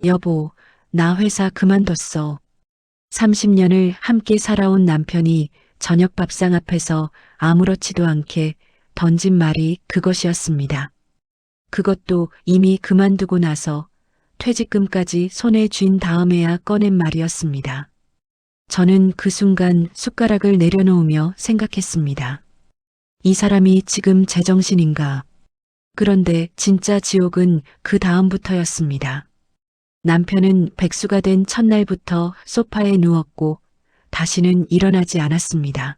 여보, 나 회사 그만뒀어. 30년을 함께 살아온 남편이 저녁 밥상 앞에서 아무렇지도 않게 던진 말이 그것이었습니다. 그것도 이미 그만두고 나서 퇴직금까지 손에 쥔 다음에야 꺼낸 말이었습니다. 저는 그 순간 숟가락을 내려놓으며 생각했습니다. 이 사람이 지금 제정신인가? 그런데 진짜 지옥은 그 다음부터였습니다. 남편은 백수가 된 첫날부터 소파에 누웠고 다시는 일어나지 않았습니다.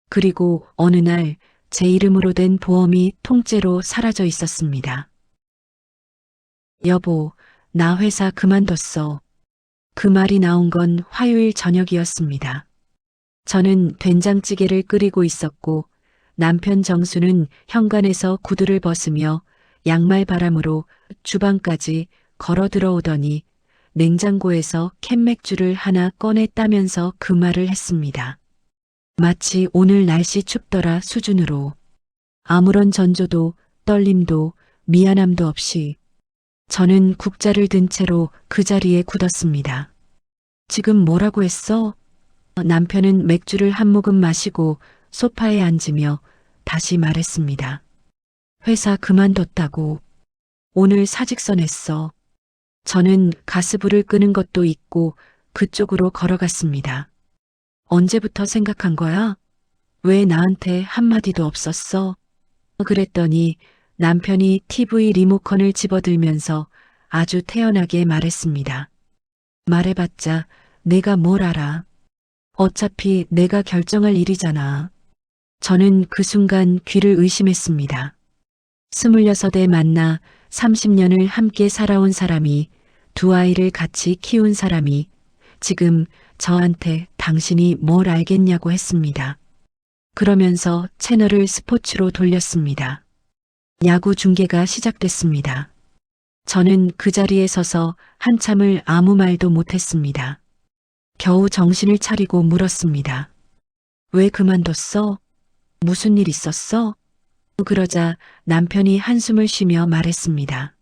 그리고 어느 날 제 이름으로 된 보험이 통째로 사라져 있었습니다. 여보, 나 회사 그만뒀어. 그 말이 나온 건 화요일 저녁이었습니다. 저는 된장찌개를 끓이고 있었고 남편 정수는 현관에서 구두를 벗으며 양말 바람으로 주방까지 걸어 들어오더니 냉장고에서 캔맥주를 하나 꺼내 따면서 그 말을 했습니다. 마치 오늘 날씨 춥더라 수준으로 아무런 전조도 떨림도 미안함도 없이 저는 국자를 든 채로 그 자리에 굳었습니다. 지금 뭐라고 했어? 남편은 맥주를 한 모금 마시고 소파에 앉으며 다시 말했습니다. 회사 그만뒀다고. 오늘 사직서 냈어. 저는 가스불을 끄는 것도 잊고 그쪽으로 걸어갔습니다. 언제부터 생각한 거야? 왜 나한테 한마디도 없었어? 그랬더니 남편이 TV 리모컨을 집어들면서 아주 태연하게 말했습니다. 말해봤자 내가 뭘 알아. 어차피 내가 결정할 일이잖아. 저는 그 순간 귀를 의심했습니다. 26에 만나 30년을 함께 살아온 사람이 두 아이를 같이 키운 사람이 지금 저한테 당신이 뭘 알겠냐고 했습니다. 그러면서 채널을 스포츠로 돌렸습니다. 야구 중계가 시작됐습니다. 저는 그 자리에 서서 한참을 아무 말도 못했습니다. 겨우 정신을 차리고 물었습니다. 왜 그만뒀어? 무슨 일 있었어? 그러자 남편이 한숨을 쉬며 말했습니다.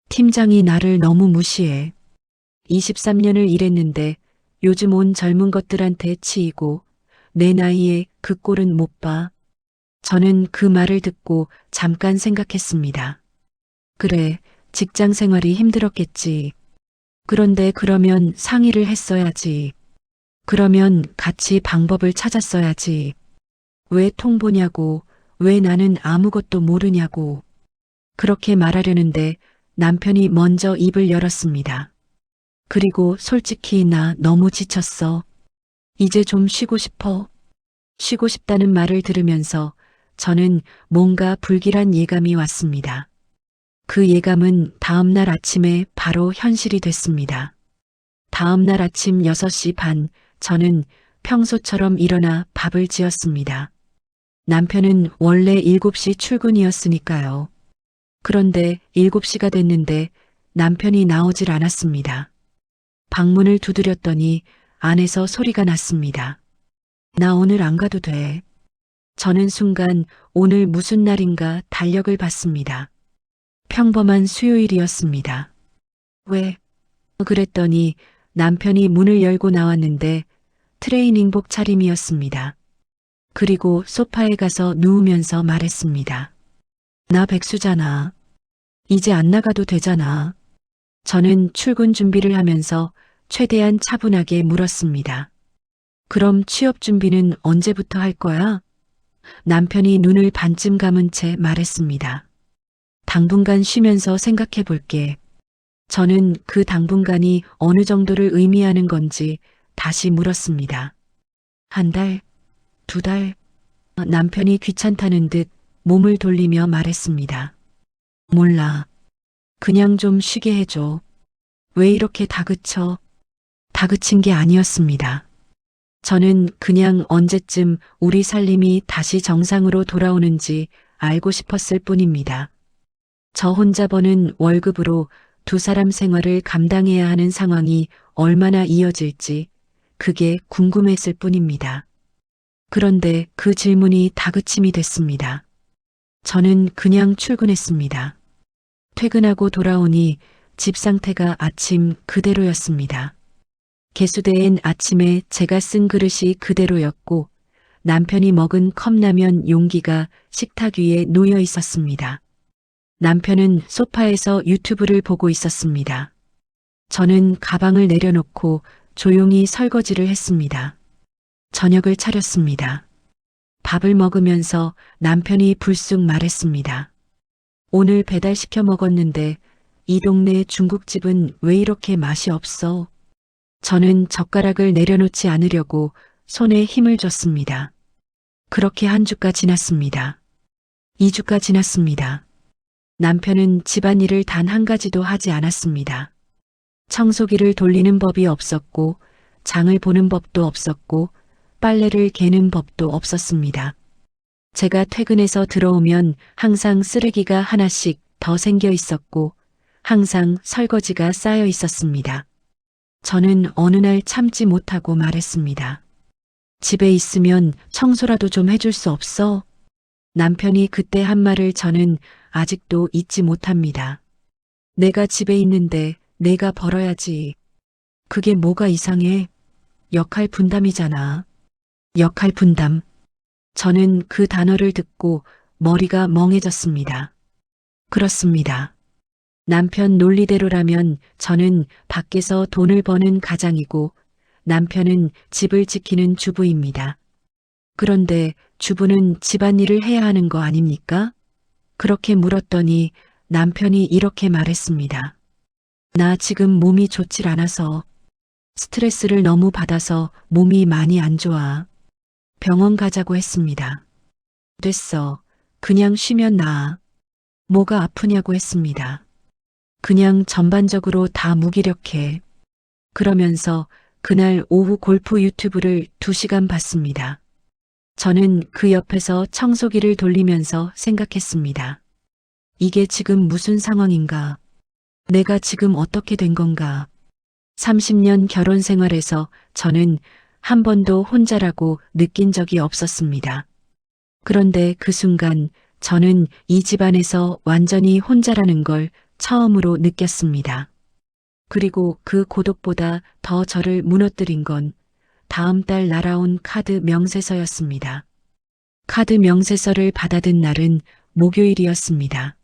팀장이 나를 너무 무시해. 23년을 일했는데 요즘 온 젊은 것들한테 치이고 내 나이에 그 꼴은 못 봐. 저는 그 말을 듣고 잠깐 생각했습니다. 그래, 직장 생활이 힘들었겠지. 그런데 그러면 상의를 했어야지. 그러면 같이 방법을 찾았어야지. 왜 통보냐고, 왜 나는 아무것도 모르냐고. 그렇게 말하려는데 남편이 먼저 입을 열었습니다. 그리고 솔직히 나 너무 지쳤어. 이제 좀 쉬고 싶어. 쉬고 싶다는 말을 들으면서 저는 뭔가 불길한 예감이 왔습니다. 그 예감은 다음 날 아침에 바로 현실이 됐습니다. 다음 날 아침 6시 반, 저는 평소처럼 일어나 밥을 지었습니다. 남편은 원래 7시 출근이었으니까요. 그런데 7시가 됐는데 남편이 나오질 않았습니다. 방문을 두드렸더니 안에서 소리가 났습니다. 나 오늘 안 가도 돼. 저는 순간 오늘 무슨 날인가 달력을 봤습니다. 평범한 수요일이었습니다. 왜? 그랬더니 남편이 문을 열고 나왔는데 트레이닝복 차림이었습니다. 그리고 소파에 가서 누우면서 말했습니다. 나 백수잖아. 이제 안 나가도 되잖아. 저는 출근 준비를 하면서 최대한 차분하게 물었습니다. 그럼 취업 준비는 언제부터 할 거야? 남편이 눈을 반쯤 감은 채 말했습니다. 당분간 쉬면서 생각해 볼게. 저는 그 당분간이 어느 정도를 의미하는 건지 다시 물었습니다. 한 달? 2달? 남편이 귀찮다는 듯 몸을 돌리며 말했습니다. 몰라. 그냥 좀 쉬게 해줘. 왜 이렇게 다그쳐? 다그친 게 아니었습니다. 저는 그냥 언제쯤 우리 살림이 다시 정상으로 돌아오는지 알고 싶었을 뿐입니다. 저 혼자 버는 월급으로 두 사람 생활을 감당해야 하는 상황이 얼마나 이어질지 그게 궁금했을 뿐입니다. 그런데 그 질문이 다그침이 됐습니다. 저는 그냥 출근했습니다. 퇴근하고 돌아오니 집 상태가 아침 그대로였습니다. 개수대엔 아침에 제가 쓴 그릇이 그대로였고 남편이 먹은 컵라면 용기가 식탁 위에 놓여 있었습니다. 남편은 소파에서 유튜브를 보고 있었습니다. 저는 가방을 내려놓고 조용히 설거지를 했습니다. 저녁을 차렸습니다. 밥을 먹으면서 남편이 불쑥 말했습니다. 오늘 배달시켜 먹었는데 이 동네 중국집은 왜 이렇게 맛이 없어? 저는 젓가락을 내려놓지 않으려고 손에 힘을 줬습니다. 그렇게 한 주가 지났습니다. 2주가 지났습니다. 남편은 집안일을 단 한 가지도 하지 않았습니다. 청소기를 돌리는 법이 없었고 장을 보는 법도 없었고 빨래를 개는 법도 없었습니다. 제가 퇴근해서 들어오면 항상 쓰레기가 하나씩 더 생겨 있었고 항상 설거지가 쌓여 있었습니다. 저는 어느 날 참지 못하고 말했습니다. 집에 있으면 청소라도 좀 해줄 수 없어? 남편이 그때 한 말을 저는 아직도 잊지 못합니다. 내가 집에 있는데 내가 벌어야지. 그게 뭐가 이상해? 역할 분담이잖아. 역할 분담. 저는 그 단어를 듣고 머리가 멍해졌습니다. 그렇습니다. 남편 논리대로라면 저는 밖에서 돈을 버는 가장이고 남편은 집을 지키는 주부입니다. 그런데 주부는 집안일을 해야 하는 거 아닙니까? 그렇게 물었더니 남편이 이렇게 말했습니다. 나 지금 몸이 좋질 않아서 스트레스를 너무 받아서 몸이 많이 안 좋아. 병원 가자고 했습니다. 됐어. 그냥 쉬면 나아. 뭐가 아프냐고 했습니다. 그냥 전반적으로 다 무기력해. 그러면서 그날 오후 골프 유튜브를 2시간 봤습니다. 저는 그 옆에서 청소기를 돌리면서 생각했습니다. 이게 지금 무슨 상황인가? 내가 지금 어떻게 된 건가? 30년 결혼 생활에서 저는 한 번도 혼자라고 느낀 적이 없었습니다. 그런데 그 순간 저는 이 집안에서 완전히 혼자라는 걸 처음으로 느꼈습니다. 그리고 그 고독보다 더 저를 무너뜨린 건 다음 달 날아온 카드 명세서였습니다. 카드 명세서를 받아든 날은 목요일이었습니다.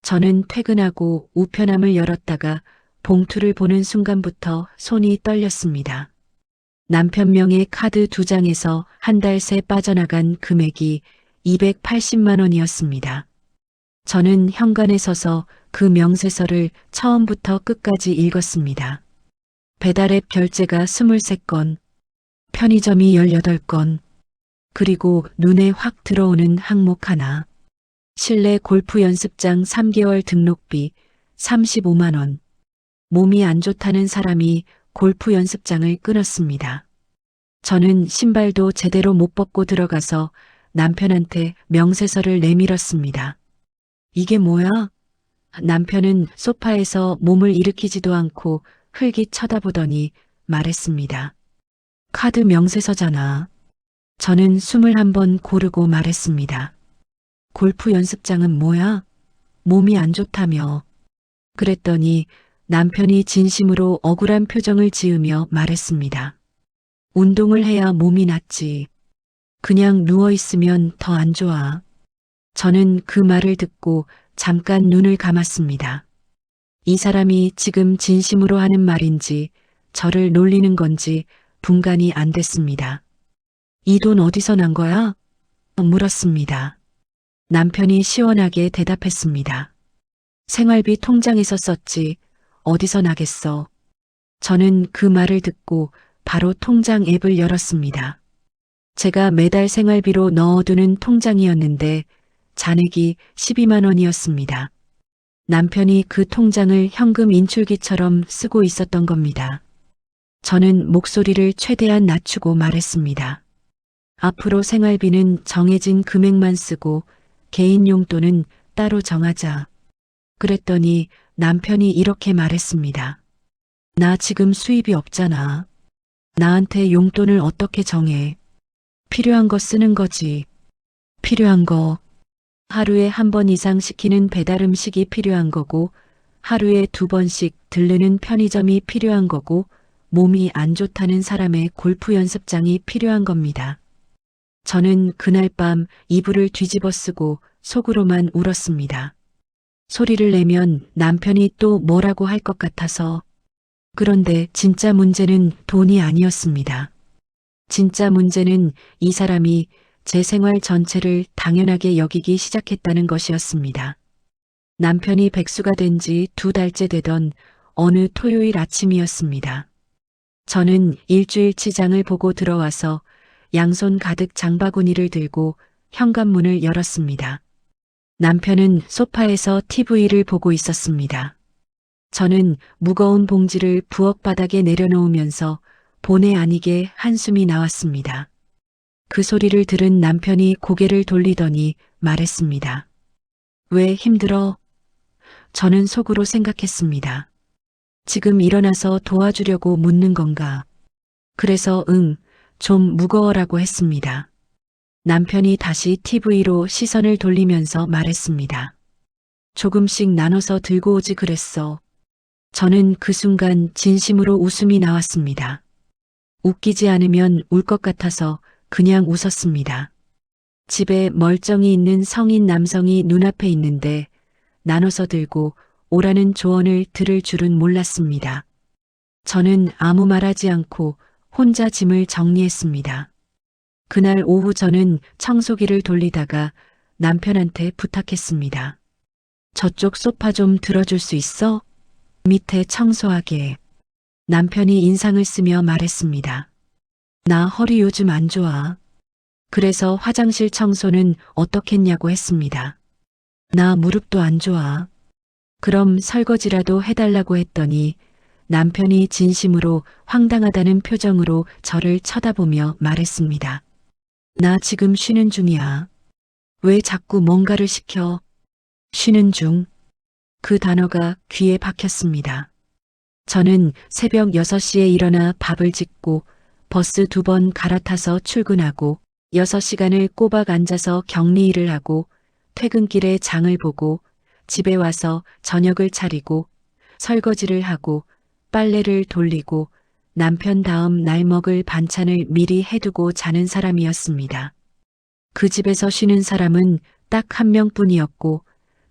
저는 퇴근하고 우편함을 열었다가 봉투를 보는 순간부터 손이 떨렸습니다. 남편 명의 카드 2장에서 한 달 새 빠져나간 금액이 280만 원이었습니다. 저는 현관에 서서 그 명세서를 처음부터 끝까지 읽었습니다. 배달앱 결제가 23건, 편의점이 18건, 그리고 눈에 확 들어오는 항목 하나. 실내 골프 연습장 3개월 등록비 35만 원. 몸이 안 좋다는 사람이 골프 연습장을 끊었습니다. 저는 신발도 제대로 못 벗고 들어가서 남편한테 명세서를 내밀었습니다. 이게 뭐야? 남편은 소파에서 몸을 일으키지도 않고 흘깃 쳐다보더니 말했습니다. 카드 명세서잖아. 저는 숨을 한번 고르고 말했습니다. 골프 연습장은 뭐야? 몸이 안 좋다며. 그랬더니 남편이 진심으로 억울한 표정을 지으며 말했습니다. 운동을 해야 몸이 낫지. 그냥 누워있으면 더 안 좋아. 저는 그 말을 듣고 잠깐 눈을 감았습니다. 이 사람이 지금 진심으로 하는 말인지 저를 놀리는 건지 분간이 안 됐습니다. 이 돈 어디서 난 거야? 물었습니다. 남편이 시원하게 대답했습니다. 생활비 통장에서 썼지 어디서 나겠어. 저는 그 말을 듣고 바로 통장 앱을 열었습니다. 제가 매달 생활비로 넣어두는 통장이었는데 잔액이 12만 원이었습니다. 남편이 그 통장을 현금 인출기처럼 쓰고 있었던 겁니다. 저는 목소리를 최대한 낮추고 말했습니다. 앞으로 생활비는 정해진 금액만 쓰고 개인 용돈은 따로 정하자. 그랬더니 남편이 이렇게 말했습니다. 나 지금 수입이 없잖아. 나한테 용돈을 어떻게 정해. 필요한 거 쓰는 거지. 필요한 거. 하루에 한 번 이상 시키는 배달 음식이 필요한 거고 하루에 2번씩 들르는 편의점이 필요한 거고 몸이 안 좋다는 사람의 골프 연습장이 필요한 겁니다. 저는 그날 밤 이불을 뒤집어 쓰고 속으로만 울었습니다. 소리를 내면 남편이 또 뭐라고 할 것 같아서. 그런데 진짜 문제는 돈이 아니었습니다. 진짜 문제는 이 사람이 제 생활 전체를 당연하게 여기기 시작했다는 것이었습니다. 남편이 백수가 된 지 2달째 되던 어느 토요일 아침이었습니다. 저는 일주일치장을 보고 들어와서 양손 가득 장바구니를 들고 현관문을 열었습니다. 남편은 소파에서 TV를 보고 있었습니다. 저는 무거운 봉지를 부엌 바닥에 내려놓으면서 본의 아니게 한숨이 나왔습니다. 그 소리를 들은 남편이 고개를 돌리더니 말했습니다. 왜 힘들어? 저는 속으로 생각했습니다. 지금 일어나서 도와주려고 묻는 건가? 그래서 좀 무거워라고 했습니다. 남편이 다시 TV로 시선을 돌리면서 말했습니다. 조금씩 나눠서 들고 오지 그랬어. 저는 그 순간 진심으로 웃음이 나왔습니다. 웃기지 않으면 울 것 같아서 그냥 웃었습니다. 집에 멀쩡히 있는 성인 남성이 눈앞에 있는데 나눠서 들고 오라는 조언을 들을 줄은 몰랐습니다. 저는 아무 말하지 않고 혼자 짐을 정리했습니다. 그날 오후 저는 청소기를 돌리다가 남편한테 부탁했습니다. 저쪽 소파 좀 들어줄 수 있어? 밑에 청소하게. 남편이 인상을 쓰며 말했습니다. 나 허리 요즘 안 좋아. 그래서 화장실 청소는 어떻겠냐고 했습니다. 나 무릎도 안 좋아. 그럼 설거지라도 해달라고 했더니 남편이 진심으로 황당하다는 표정으로 저를 쳐다보며 말했습니다. 나 지금 쉬는 중이야. 왜 자꾸 뭔가를 시켜? 쉬는 중. 그 단어가 귀에 박혔습니다. 저는 새벽 6시에 일어나 밥을 짓고 버스 2번 갈아타서 출근하고 6시간을 꼬박 앉아서 격리 일을 하고 퇴근길에 장을 보고 집에 와서 저녁을 차리고 설거지를 하고 빨래를 돌리고 남편 다음 날 먹을 반찬을 미리 해두고 자는 사람이었습니다. 그 집에서 쉬는 사람은 딱 1명뿐이었고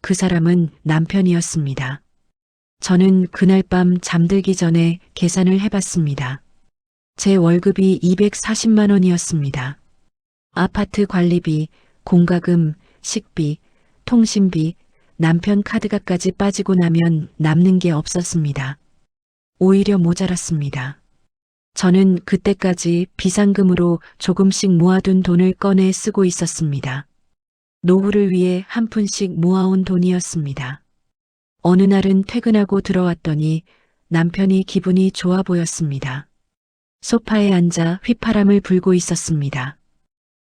그 사람은 남편이었습니다. 저는 그날 밤 잠들기 전에 계산을 해봤습니다. 제 월급이 240만 원이었습니다. 아파트 관리비, 공과금, 식비, 통신비, 남편 카드값까지 빠지고 나면 남는 게 없었습니다. 오히려 모자랐습니다. 저는 그때까지 비상금으로 조금씩 모아둔 돈을 꺼내 쓰고 있었습니다. 노후를 위해 한 푼씩 모아온 돈이었습니다. 어느 날은 퇴근하고 들어왔더니 남편이 기분이 좋아 보였습니다. 소파에 앉아 휘파람을 불고 있었습니다.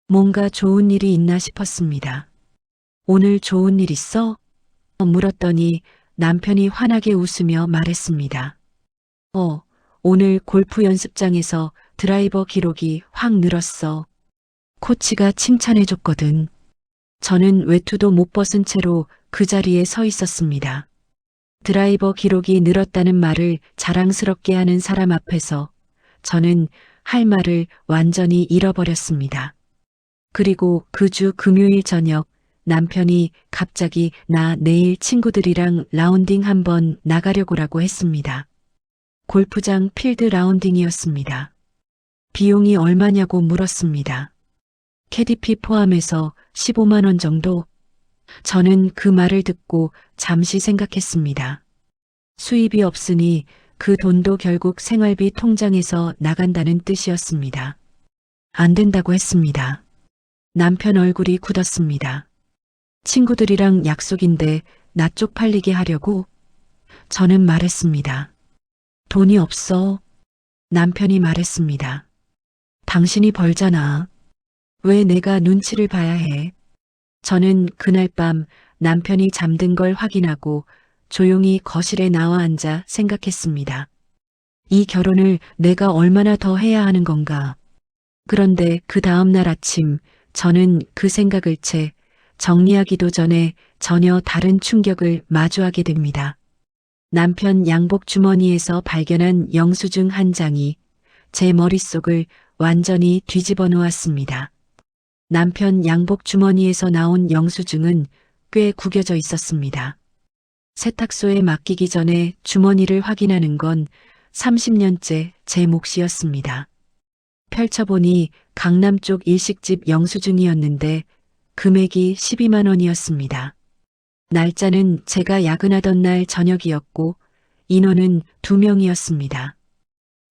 뭔가 좋은 일이 있나 싶었습니다. 오늘 좋은 일 있어? 물었더니 남편이 환하게 웃으며 말했습니다. 오늘 골프 연습장에서 드라이버 기록이 확 늘었어. 코치가 칭찬해줬거든. 저는 외투도 못 벗은 채로 그 자리에 서 있었습니다. 드라이버 기록이 늘었다는 말을 자랑스럽게 하는 사람 앞에서 저는 할 말을 완전히 잃어버렸습니다. 그리고 그 주 금요일 저녁 남편이 갑자기 나 내일 친구들이랑 라운딩 한번 나가려고라고 했습니다. 골프장 필드 라운딩이었습니다. 비용이 얼마냐고 물었습니다. 캐디피 포함해서 15만 원 정도? 저는 그 말을 듣고 잠시 생각했습니다. 수입이 없으니 그 돈도 결국 생활비 통장에서 나간다는 뜻이었습니다. 안 된다고 했습니다. 남편 얼굴이 굳었습니다. 친구들이랑 약속인데 나 쪽팔리게 하려고? 저는 말했습니다. 돈이 없어. 남편이 말했습니다. 당신이 벌잖아. 왜 내가 눈치를 봐야 해? 저는 그날 밤 남편이 잠든 걸 확인하고 조용히 거실에 나와 앉아 생각했습니다. 이 결혼을 내가 얼마나 더 해야 하는 건가? 그런데 그 다음 날 아침 저는 그 생각을 채 정리하기도 전에 전혀 다른 충격을 마주하게 됩니다. 남편 양복 주머니에서 발견한 영수증 한 장이 제 머릿속을 완전히 뒤집어 놓았습니다. 남편 양복 주머니에서 나온 영수증은 꽤 구겨져 있었습니다. 세탁소에 맡기기 전에 주머니를 확인하는 건 30년째 제 몫이었습니다. 펼쳐보니 강남 쪽 일식집 영수증이었는데 금액이 12만 원이었습니다. 날짜는 제가 야근하던 날 저녁이었고 인원은 2명이었습니다.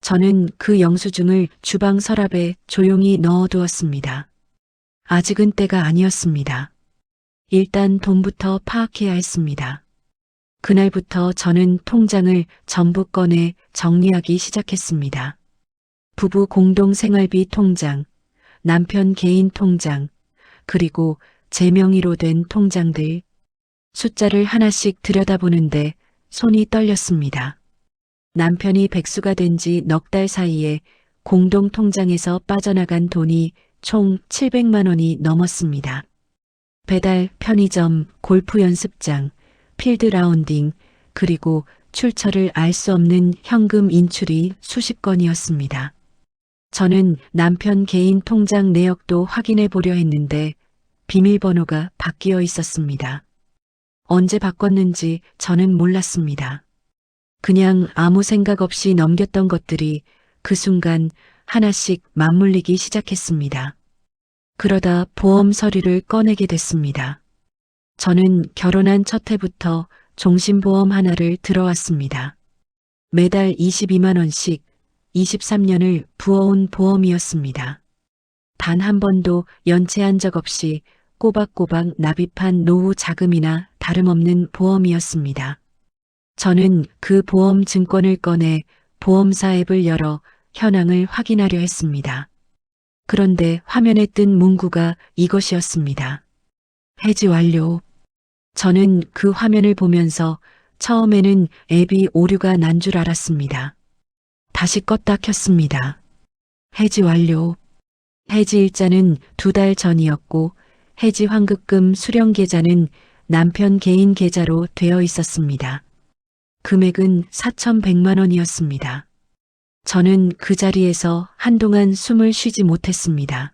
저는 그 영수증을 주방 서랍에 조용히 넣어두었습니다. 아직은 때가 아니었습니다. 일단 돈부터 파악해야 했습니다. 그날부터 저는 통장을 전부 꺼내 정리하기 시작했습니다. 부부 공동 생활비 통장, 남편 개인 통장, 그리고 제 명의로 된 통장들. 숫자를 하나씩 들여다보는데 손이 떨렸습니다. 남편이 백수가 된 지 넉 달 사이에 공동 통장에서 빠져나간 돈이 총 700만 원이 넘었습니다. 배달, 편의점, 골프 연습장, 필드 라운딩, 그리고 출처를 알 수 없는 현금 인출이 수십 건이었습니다. 저는 남편 개인 통장 내역도 확인해 보려 했는데 비밀번호가 바뀌어 있었습니다. 언제 바꿨는지 저는 몰랐습니다. 그냥 아무 생각 없이 넘겼던 것들이 그 순간 하나씩 맞물리기 시작했습니다. 그러다 보험 서류를 꺼내게 됐습니다. 저는 결혼한 첫 해부터 종신보험 하나를 들어왔습니다. 매달 22만 원씩 23년을 부어온 보험이었습니다. 단 한 번도 연체한 적 없이 꼬박꼬박 납입한 노후 자금이나 다름없는 보험이었습니다. 저는 그 보험 증권을 꺼내 보험사 앱을 열어 현황을 확인하려 했습니다. 그런데 화면에 뜬 문구가 이것이었습니다. 해지 완료. 저는 그 화면을 보면서 처음에는 앱이 오류가 난 줄 알았습니다. 다시 껐다 켰습니다. 해지 완료. 해지 일자는 2달 전이었고 해지 환급금 수령 계좌는 남편 개인 계좌로 되어 있었습니다. 금액은 4,100만 원이었습니다. 저는 그 자리에서 한동안 숨을 쉬지 못했습니다.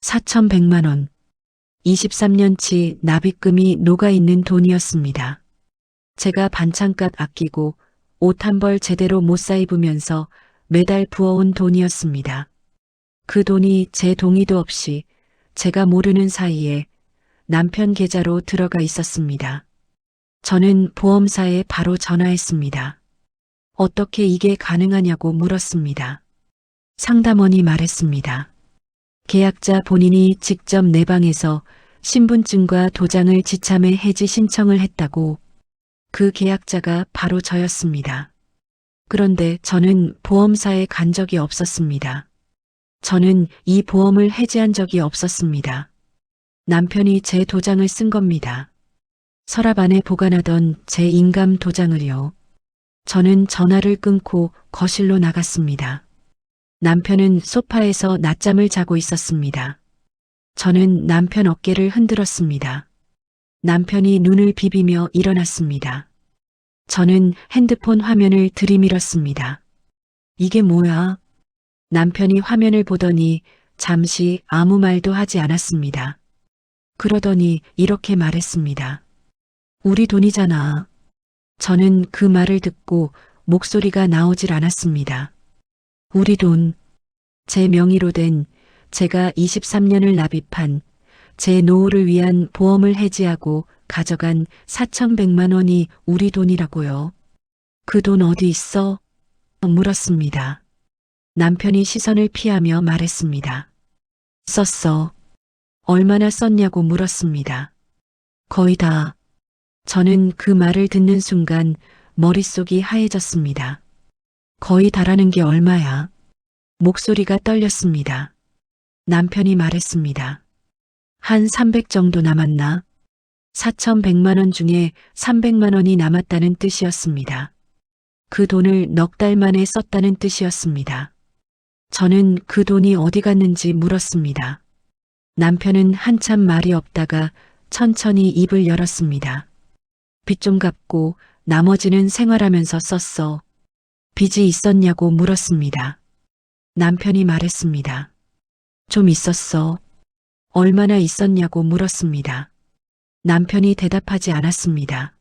4,100만 원. 23년치 납입금이 녹아있는 돈이었습니다. 제가 반찬값 아끼고 옷 한 벌 제대로 못 사 입으면서 매달 부어온 돈이었습니다. 그 돈이 제 동의도 없이 제가 모르는 사이에 남편 계좌로 들어가 있었습니다. 저는 보험사에 바로 전화했습니다. 어떻게 이게 가능하냐고 물었습니다. 상담원이 말했습니다. 계약자 본인이 직접 내 방에서 신분증과 도장을 지참해 해지 신청을 했다고. 그 계약자가 바로 저였습니다. 그런데 저는 보험사에 간 적이 없었습니다. 저는 이 보험을 해지한 적이 없었습니다. 남편이 제 도장을 쓴 겁니다. 서랍 안에 보관하던 제 인감 도장을요. 저는 전화를 끊고 거실로 나갔습니다. 남편은 소파에서 낮잠을 자고 있었습니다. 저는 남편 어깨를 흔들었습니다. 남편이 눈을 비비며 일어났습니다. 저는 핸드폰 화면을 들이밀었습니다. 이게 뭐야? 남편이 화면을 보더니 잠시 아무 말도 하지 않았습니다. 그러더니 이렇게 말했습니다. 우리 돈이잖아. 저는 그 말을 듣고 목소리가 나오질 않았습니다. 우리 돈, 제 명의로 된 제가 23년을 납입한 제 노후를 위한 보험을 해지하고 가져간 4,100만 원이 우리 돈이라고요. 그 돈 어디 있어? 물었습니다. 남편이 시선을 피하며 말했습니다. 썼어. 얼마나 썼냐고 물었습니다. 거의 다. 저는 그 말을 듣는 순간 머릿속이 하얘졌습니다. 거의 다라는 게 얼마야? 목소리가 떨렸습니다. 남편이 말했습니다. 한 300 정도 남았나? 4,100만 원 중에 300만 원이 남았다는 뜻이었습니다. 그 돈을 넉 달 만에 썼다는 뜻이었습니다. 저는 그 돈이 어디 갔는지 물었습니다. 남편은 한참 말이 없다가 천천히 입을 열었습니다. 빚 좀 갚고 나머지는 생활하면서 썼어. 빚이 있었냐고 물었습니다. 남편이 말했습니다. 좀 있었어. 얼마나 있었냐고 물었습니다. 남편이 대답하지 않았습니다.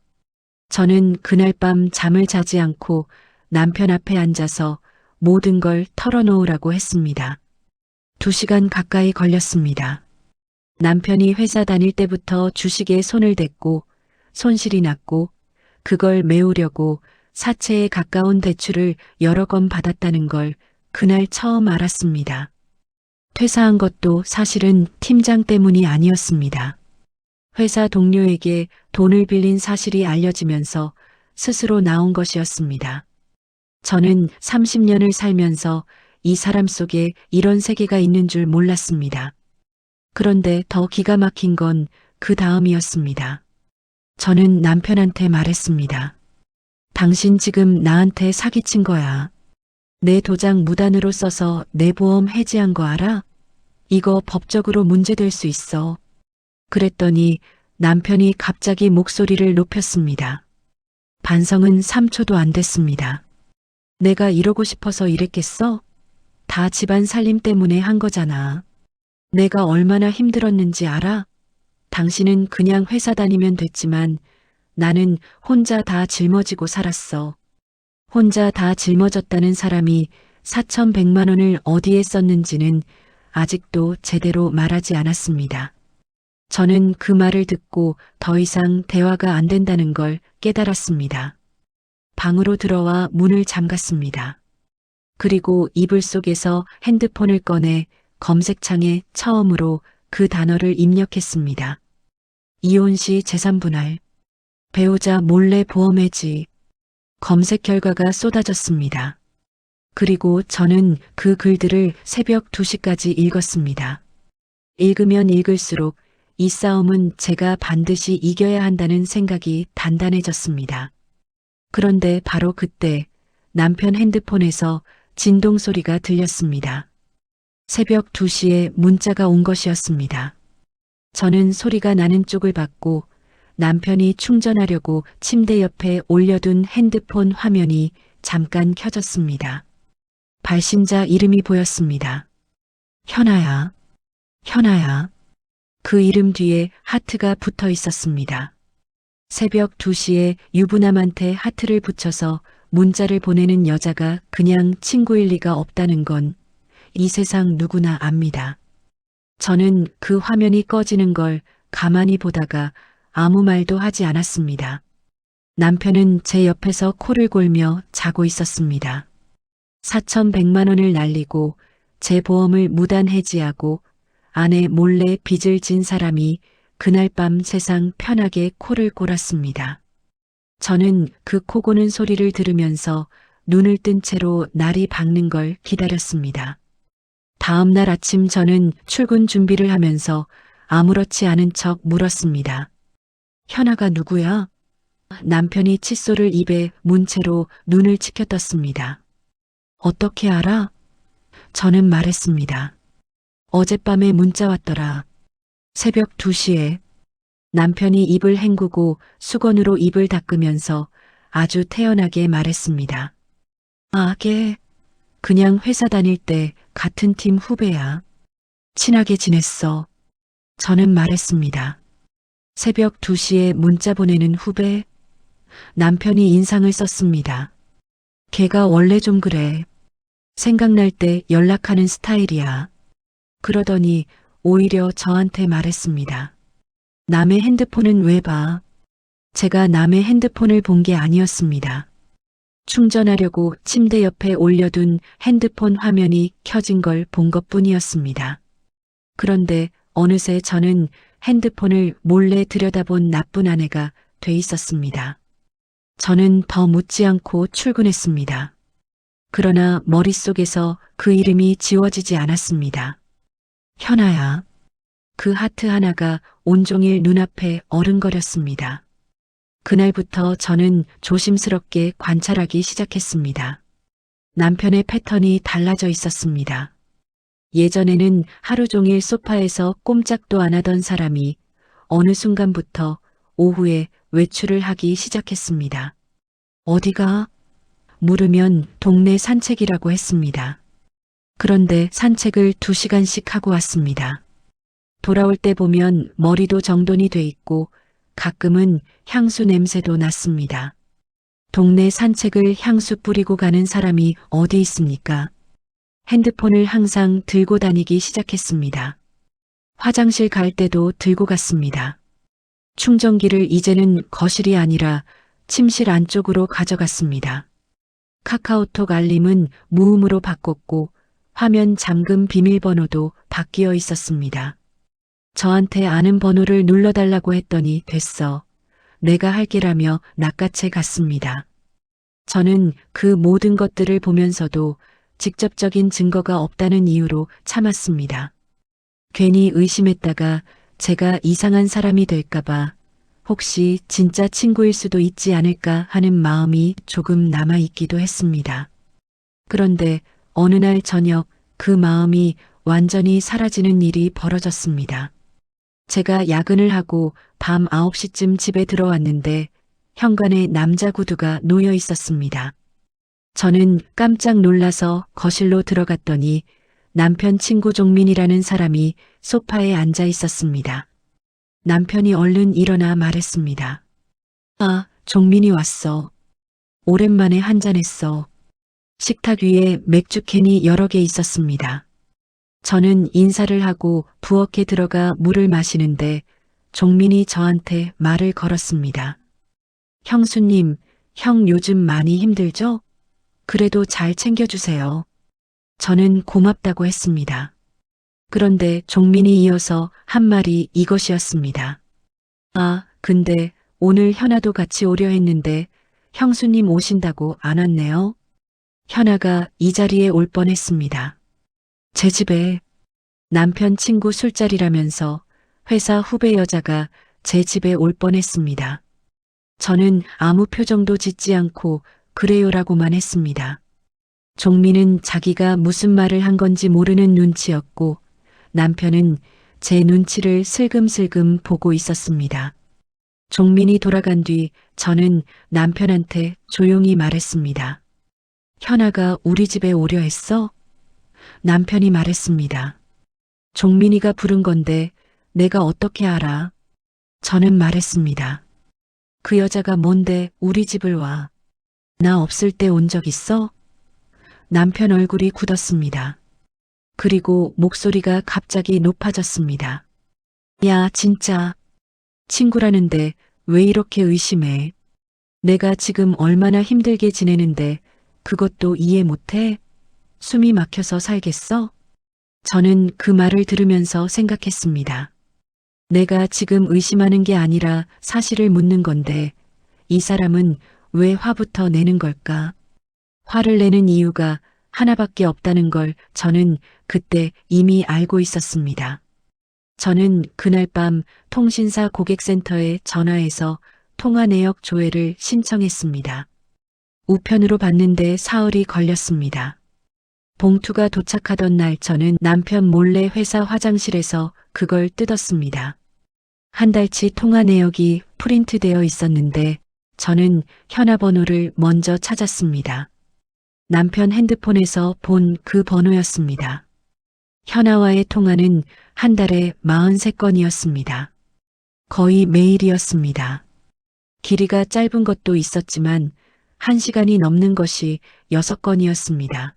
저는 그날 밤 잠을 자지 않고 남편 앞에 앉아서 모든 걸 털어놓으라고 했습니다. 2시간 가까이 걸렸습니다. 남편이 회사 다닐 때부터 주식에 손을 댔고 손실이 났고 그걸 메우려고 사채에 가까운 대출을 여러 건 받았다는 걸 그날 처음 알았습니다. 퇴사한 것도 사실은 팀장 때문이 아니었습니다. 회사 동료에게 돈을 빌린 사실이 알려지면서 스스로 나온 것이었습니다. 저는 30년을 살면서 이 사람 속에 이런 세계가 있는 줄 몰랐습니다. 그런데 더 기가 막힌 건 그 다음이었습니다. 저는 남편한테 말했습니다. 당신 지금 나한테 사기친 거야. 내 도장 무단으로 써서 내 보험 해지한 거 알아? 이거 법적으로 문제될 수 있어. 그랬더니 남편이 갑자기 목소리를 높였습니다. 반성은 3초도 안 됐습니다. 내가 이러고 싶어서 이랬겠어? 다 집안 살림 때문에 한 거잖아. 내가 얼마나 힘들었는지 알아? 당신은 그냥 회사 다니면 됐지만 나는 혼자 다 짊어지고 살았어. 혼자 다 짊어졌다는 사람이 4,100만 원을 어디에 썼는지는 아직도 제대로 말하지 않았습니다. 저는 그 말을 듣고 더 이상 대화가 안 된다는 걸 깨달았습니다. 방으로 들어와 문을 잠갔습니다. 그리고 이불 속에서 핸드폰을 꺼내 검색창에 처음으로 그 단어를 입력했습니다. 이혼 시 재산 분할, 배우자 몰래 보험 해지. 검색 결과가 쏟아졌습니다. 그리고 저는 그 글들을 새벽 2시까지 읽었습니다. 읽으면 읽을수록 이 싸움은 제가 반드시 이겨야 한다는 생각이 단단해졌습니다. 그런데 바로 그때 남편 핸드폰에서 진동 소리가 들렸습니다. 새벽 2시에 문자가 온 것이었습니다. 저는 소리가 나는 쪽을 봤고 남편이 충전하려고 침대 옆에 올려둔 핸드폰 화면이 잠깐 켜졌습니다. 발신자 이름이 보였습니다. 현아야, 현아야. 그 이름 뒤에 하트가 붙어 있었습니다. 새벽 2시에 유부남한테 하트를 붙여서 문자를 보내는 여자가 그냥 친구일 리가 없다는 건 이 세상 누구나 압니다. 저는 그 화면이 꺼지는 걸 가만히 보다가 아무 말도 하지 않았습니다. 남편은 제 옆에서 코를 골며 자고 있었습니다. 4,100만 원을 날리고 제 보험을 무단 해지하고 아내 몰래 빚을 진 사람이 그날 밤 세상 편하게 코를 골았습니다. 저는 그 코 고는 소리를 들으면서 눈을 뜬 채로 날이 밝는 걸 기다렸습니다. 다음 날 아침 저는 출근 준비를 하면서 아무렇지 않은 척 물었습니다. 현아가 누구야? 남편이 칫솔을 입에 문 채로 눈을 치켜떴습니다. 어떻게 알아? 저는 말했습니다. 어젯밤에 문자 왔더라. 새벽 2시에. 남편이 입을 헹구고 수건으로 입을 닦으면서 아주 태연하게 말했습니다. 아, 걔 그냥 회사 다닐 때 같은 팀 후배야. 친하게 지냈어. 저는 말했습니다. 새벽 2시에 문자 보내는 후배? 남편이 인상을 썼습니다. 걔가 원래 좀 그래. 생각날 때 연락하는 스타일이야. 그러더니 오히려 저한테 말했습니다. 남의 핸드폰은 왜 봐? 제가 남의 핸드폰을 본 게 아니었습니다. 충전하려고 침대 옆에 올려둔 핸드폰 화면이 켜진 걸 본 것뿐이었습니다. 그런데 어느새 저는 핸드폰을 몰래 들여다본 나쁜 아내가 돼 있었습니다. 저는 더 묻지 않고 출근했습니다. 그러나 머릿속에서 그 이름이 지워지지 않았습니다. 현아야. 그 하트 하나가 온종일 눈앞에 어른거렸습니다. 그날부터 저는 조심스럽게 관찰하기 시작했습니다. 남편의 패턴이 달라져 있었습니다. 예전에는 하루 종일 소파에서 꼼짝도 안 하던 사람이 어느 순간부터 오후에 외출을 하기 시작했습니다. 어디가? 물으면 동네 산책이라고 했습니다. 그런데 산책을 2시간씩 하고 왔습니다. 돌아올 때 보면 머리도 정돈이 돼 있고 가끔은 향수 냄새도 났습니다. 동네 산책을 향수 뿌리고 가는 사람이 어디 있습니까? 핸드폰을 항상 들고 다니기 시작했습니다. 화장실 갈 때도 들고 갔습니다. 충전기를 이제는 거실이 아니라 침실 안쪽으로 가져갔습니다. 카카오톡 알림은 무음으로 바꿨고 화면 잠금 비밀번호도 바뀌어 있었습니다. 저한테 아는 번호를 눌러달라고 했더니 됐어. 내가 할게라며 낚아채 갔습니다. 저는 그 모든 것들을 보면서도 직접적인 증거가 없다는 이유로 참았습니다. 괜히 의심했다가 제가 이상한 사람이 될까봐 혹시 진짜 친구일 수도 있지 않을까 하는 마음이 조금 남아있기도 했습니다. 그런데 어느 날 저녁 그 마음이 완전히 사라지는 일이 벌어졌습니다. 제가 야근을 하고 밤 9시쯤 집에 들어왔는데 현관에 남자 구두가 놓여 있었습니다. 저는 깜짝 놀라서 거실로 들어갔더니 남편 친구 종민이라는 사람이 소파에 앉아 있었습니다. 남편이 얼른 일어나 말했습니다. 아, 종민이 왔어. 오랜만에 한잔했어. 식탁 위에 맥주캔이 여러 개 있었습니다. 저는 인사를 하고 부엌에 들어가 물을 마시는데 종민이 저한테 말을 걸었습니다. 형수님, 형 요즘 많이 힘들죠? 그래도 잘 챙겨주세요. 저는 고맙다고 했습니다. 그런데 종민이 이어서 한 말이 이것이었습니다. 아, 근데 오늘 현아도 같이 오려 했는데 형수님 오신다고 안 왔네요. 현아가 이 자리에 올 뻔했습니다. 제 집에 남편 친구 술자리라면서 회사 후배 여자가 제 집에 올 뻔했습니다. 저는 아무 표정도 짓지 않고 그래요라고만 했습니다. 종민은 자기가 무슨 말을 한 건지 모르는 눈치였고 남편은 제 눈치를 슬금슬금 보고 있었습니다. 종민이 돌아간 뒤 저는 남편한테 조용히 말했습니다. 현아가 우리 집에 오려 했어? 남편이 말했습니다. 종민이가 부른 건데 내가 어떻게 알아? 저는 말했습니다. 그 여자가 뭔데 우리 집을 와? 나 없을 때 온 적 있어? 남편 얼굴이 굳었습니다. 그리고 목소리가 갑자기 높아졌습니다. 야, 진짜. 친구라는데 왜 이렇게 의심해? 내가 지금 얼마나 힘들게 지내는데 그것도 이해 못해? 숨이 막혀서 살겠어? 저는 그 말을 들으면서 생각했습니다. 내가 지금 의심하는 게 아니라 사실을 묻는 건데 이 사람은 왜 화부터 내는 걸까? 화를 내는 이유가 하나밖에 없다는 걸 저는 그때 이미 알고 있었습니다. 저는 그날 밤 통신사 고객센터에 전화해서 통화 내역 조회를 신청했습니다. 우편으로 받는데 사흘이 걸렸습니다. 봉투가 도착하던 날 저는 남편 몰래 회사 화장실에서 그걸 뜯었습니다. 한 달치 통화 내역이 프린트되어 있었는데 저는 현아 번호를 먼저 찾았습니다. 남편 핸드폰에서 본 그 번호였습니다. 현아와의 통화는 한 달에 43건이었습니다. 거의 매일이었습니다. 길이가 짧은 것도 있었지만 1시간이 넘는 것이 6건이었습니다.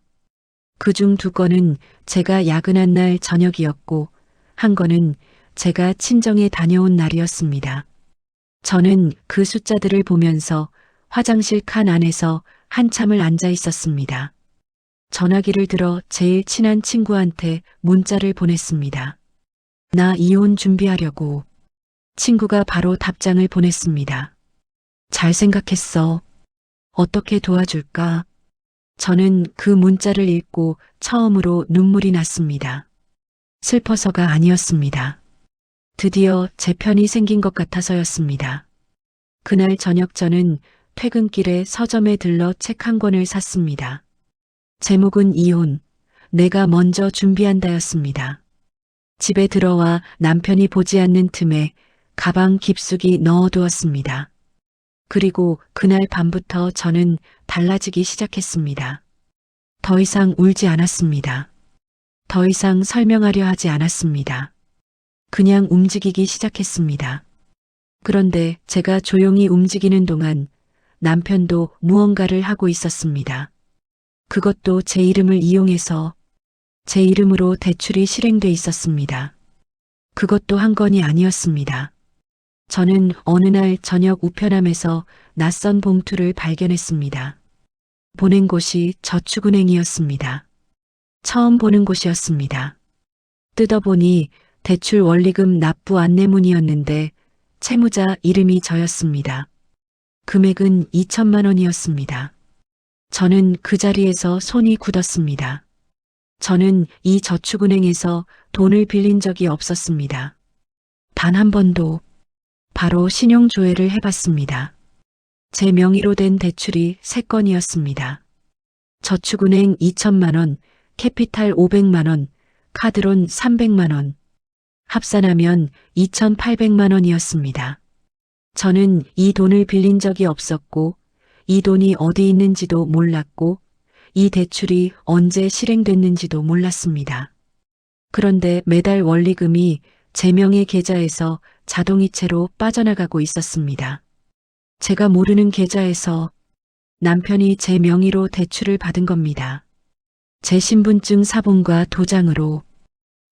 그중 2건은 제가 야근한 날 저녁이었고 한 건은 제가 친정에 다녀온 날이었습니다. 저는 그 숫자들을 보면서 화장실 칸 안에서 한참을 앉아 있었습니다. 전화기를 들어 제일 친한 친구한테 문자를 보냈습니다. 나 이혼 준비하려고. 친구가 바로 답장을 보냈습니다. 잘 생각했어. 어떻게 도와줄까? 저는 그 문자를 읽고 처음으로 눈물이 났습니다. 슬퍼서가 아니었습니다. 드디어 제 편이 생긴 것 같아서였습니다. 그날 저녁 저는 퇴근길에 서점에 들러 책 한 권을 샀습니다. 제목은 이혼, 내가 먼저 준비한다였습니다. 집에 들어와 남편이 보지 않는 틈에 가방 깊숙이 넣어두었습니다. 그리고 그날 밤부터 저는 달라지기 시작했습니다. 더 이상 울지 않았습니다. 더 이상 설명하려 하지 않았습니다. 그냥 움직이기 시작했습니다. 그런데 제가 조용히 움직이는 동안 남편도 무언가를 하고 있었습니다. 그것도 제 이름을 이용해서 제 이름으로 대출이 실행돼 있었습니다. 그것도 한 건이 아니었습니다. 저는 어느 날 저녁 우편함에서 낯선 봉투를 발견했습니다. 보낸 곳이 저축은행이었습니다. 처음 보는 곳이었습니다. 뜯어보니 대출 원리금 납부 안내문이었는데 채무자 이름이 저였습니다. 금액은 2천만 원이었습니다. 저는 그 자리에서 손이 굳었습니다. 저는 이 저축은행에서 돈을 빌린 적이 없었습니다. 단 한 번도. 바로 신용조회를 해봤습니다. 제 명의로 된 대출이 3건이었습니다. 저축은행 2천만 원, 캐피탈 500만 원, 카드론 300만 원. 합산하면 2,800만 원이었습니다. 저는 이 돈을 빌린 적이 없었고, 이 돈이 어디 있는지도 몰랐고, 이 대출이 언제 실행됐는지도 몰랐습니다. 그런데 매달 원리금이 제 명의 계좌에서 자동이체로 빠져나가고 있었습니다. 제가 모르는 계좌에서 남편이 제 명의로 대출을 받은 겁니다. 제 신분증 사본과 도장으로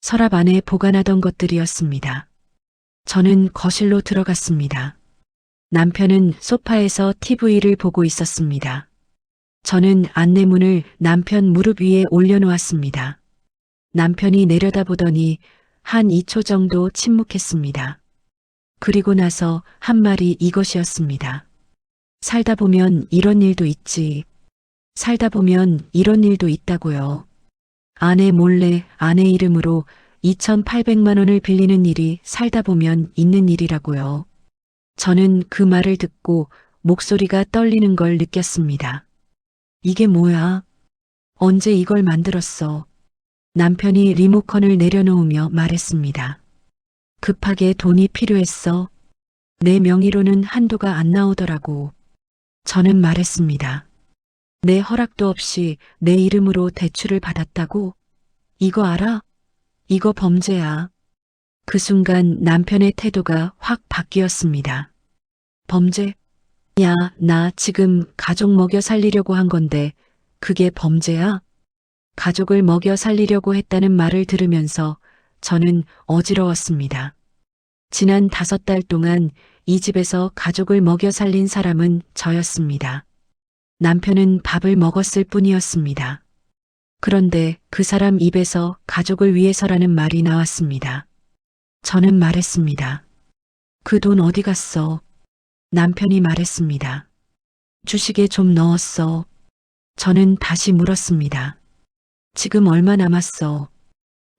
서랍 안에 보관하던 것들이었습니다. 저는 거실로 들어갔습니다. 남편은 소파에서 TV를 보고 있었습니다. 저는 안내문을 남편 무릎 위에 올려놓았습니다. 남편이 내려다보더니 한 2초 정도 침묵했습니다. 그리고 나서 한 말이 이것이었습니다. 살다 보면 이런 일도 있지. 살다 보면 이런 일도 있다고요. 아내 몰래 아내 이름으로 2,800만 원을 빌리는 일이 살다 보면 있는 일이라고요. 저는 그 말을 듣고 목소리가 떨리는 걸 느꼈습니다. 이게 뭐야? 언제 이걸 만들었어? 남편이 리모컨을 내려놓으며 말했습니다. 급하게 돈이 필요했어. 내 명의로는 한도가 안 나오더라고. 저는 말했습니다. 내 허락도 없이 내 이름으로 대출을 받았다고? 이거 알아? 이거 범죄야. 그 순간 남편의 태도가 확 바뀌었습니다. 범죄? 야, 나 지금 가족 먹여 살리려고 한 건데 그게 범죄야? 가족을 먹여 살리려고 했다는 말을 들으면서 저는 어지러웠습니다. 지난 5달 동안 이 집에서 가족을 먹여 살린 사람은 저였습니다. 남편은 밥을 먹었을 뿐이었습니다. 그런데 그 사람 입에서 가족을 위해서라는 말이 나왔습니다. 저는 말했습니다. 그 돈 어디 갔어? 남편이 말했습니다. 주식에 좀 넣었어. 저는 다시 물었습니다. 지금 얼마 남았어?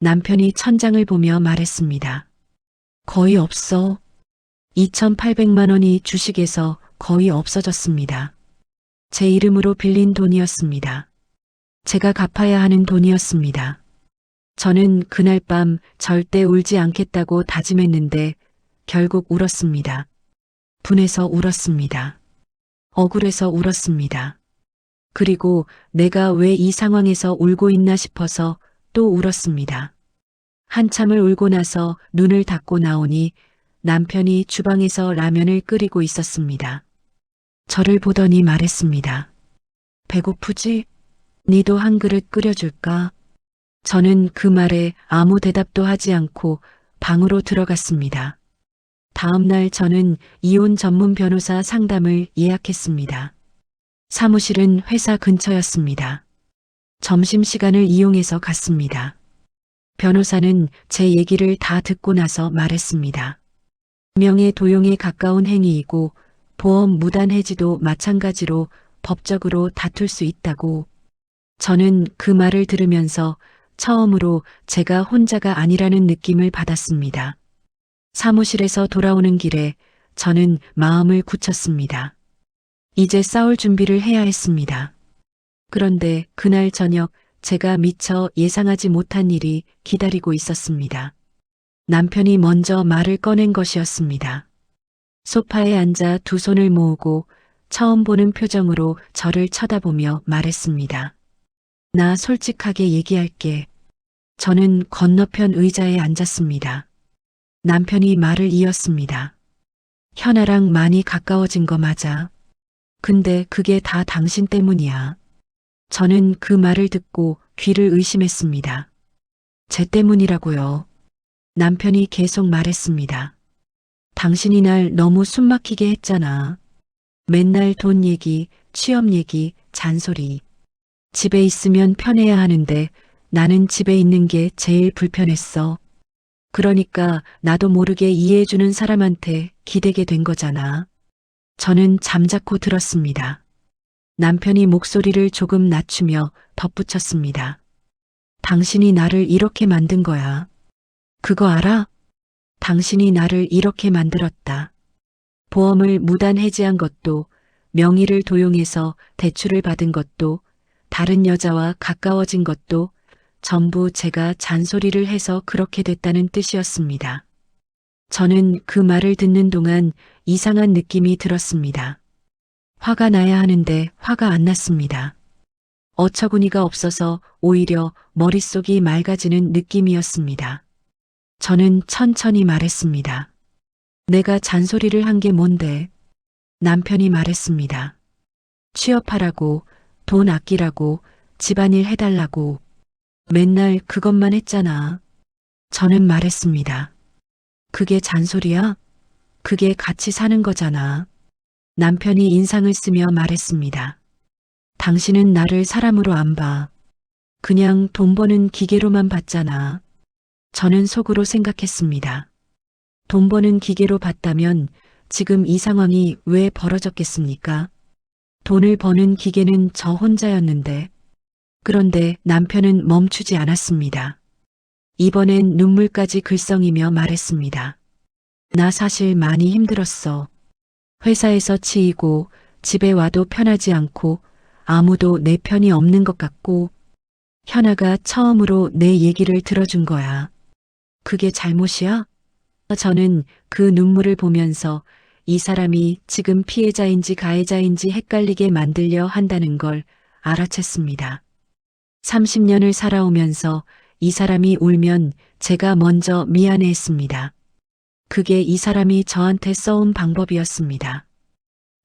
남편이 천장을 보며 말했습니다. 거의 없어. 2,800만 원이 주식에서 거의 없어졌습니다. 제 이름으로 빌린 돈이었습니다. 제가 갚아야 하는 돈이었습니다. 저는 그날 밤 절대 울지 않겠다고 다짐했는데 결국 울었습니다. 분해서 울었습니다. 억울해서 울었습니다. 그리고 내가 왜 이 상황에서 울고 있나 싶어서 또 울었습니다. 한참을 울고 나서 눈을 닫고 나오니 남편이 주방에서 라면을 끓이고 있었습니다. 저를 보더니 말했습니다. 배고프지? 니도 한 그릇 끓여줄까? 저는 그 말에 아무 대답도 하지 않고 방으로 들어갔습니다. 다음 날 저는 이혼 전문 변호사 상담을 예약했습니다. 사무실은 회사 근처였습니다. 점심시간을 이용해서 갔습니다. 변호사는 제 얘기를 다 듣고 나서 말했습니다. 명예 도용에 가까운 행위이고 보험 무단 해지도 마찬가지로 법적으로 다툴 수 있다고. 저는 그 말을 들으면서 처음으로 제가 혼자가 아니라는 느낌을 받았습니다. 사무실에서 돌아오는 길에 저는 마음을 굳혔습니다. 이제 싸울 준비를 해야 했습니다. 그런데 그날 저녁 제가 미처 예상하지 못한 일이 기다리고 있었습니다. 남편이 먼저 말을 꺼낸 것이었습니다. 소파에 앉아 두 손을 모으고 처음 보는 표정으로 저를 쳐다보며 말했습니다. 나 솔직하게 얘기할게. 저는 건너편 의자에 앉았습니다. 남편이 말을 이었습니다. 현아랑 많이 가까워진 거 맞아. 근데 그게 다 당신 때문이야. 저는 그 말을 듣고 귀를 의심했습니다. 제 때문이라고요. 남편이 계속 말했습니다. 당신이 날 너무 숨막히게 했잖아. 맨날 돈 얘기, 취업 얘기, 잔소리. 집에 있으면 편해야 하는데 나는 집에 있는 게 제일 불편했어. 그러니까 나도 모르게 이해해주는 사람한테 기대게 된 거잖아. 저는 잠자코 들었습니다. 남편이 목소리를 조금 낮추며 덧붙였습니다. 당신이 나를 이렇게 만든 거야. 그거 알아? 당신이 나를 이렇게 만들었다. 보험을 무단 해지한 것도, 명의를 도용해서 대출을 받은 것도, 다른 여자와 가까워진 것도 전부 제가 잔소리를 해서 그렇게 됐다는 뜻이었습니다. 저는 그 말을 듣는 동안 이상한 느낌이 들었습니다. 화가 나야 하는데 화가 안 났습니다. 어처구니가 없어서 오히려 머릿속이 맑아지는 느낌이었습니다. 저는 천천히 말했습니다. 내가 잔소리를 한 게 뭔데? 남편이 말했습니다. 취업하라고, 돈 아끼라고, 집안일 해달라고. 맨날 그것만 했잖아. 저는 말했습니다. 그게 잔소리야? 그게 같이 사는 거잖아. 남편이 인상을 쓰며 말했습니다. 당신은 나를 사람으로 안 봐. 그냥 돈 버는 기계로만 봤잖아. 저는 속으로 생각했습니다. 돈 버는 기계로 봤다면 지금 이 상황이 왜 벌어졌겠습니까? 돈을 버는 기계는 저 혼자였는데. 그런데 남편은 멈추지 않았습니다. 이번엔 눈물까지 글썽이며 말했습니다. 나 사실 많이 힘들었어. 회사에서 치이고 집에 와도 편하지 않고 아무도 내 편이 없는 것 같고 현아가 처음으로 내 얘기를 들어준 거야. 그게 잘못이야? 저는 그 눈물을 보면서 이 사람이 지금 피해자인지 가해자인지 헷갈리게 만들려 한다는 걸 알아챘습니다. 30년을 살아오면서 이 사람이 울면 제가 먼저 미안해했습니다. 그게 이 사람이 저한테 써온 방법이었습니다.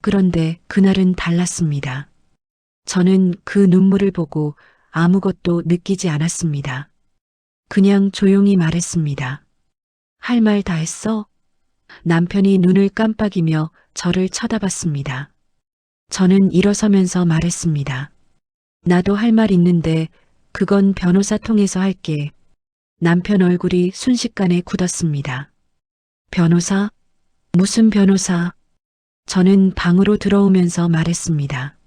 그런데 그날은 달랐습니다. 저는 그 눈물을 보고 아무것도 느끼지 않았습니다. 그냥 조용히 말했습니다. 할 말 다 했어? 남편이 눈을 깜빡이며 저를 쳐다봤습니다. 저는 일어서면서 말했습니다. 나도 할 말 있는데 그건 변호사 통해서 할게. 남편 얼굴이 순식간에 굳었습니다. 변호사? 무슨 변호사? 저는 방으로 들어오면서 말했습니다.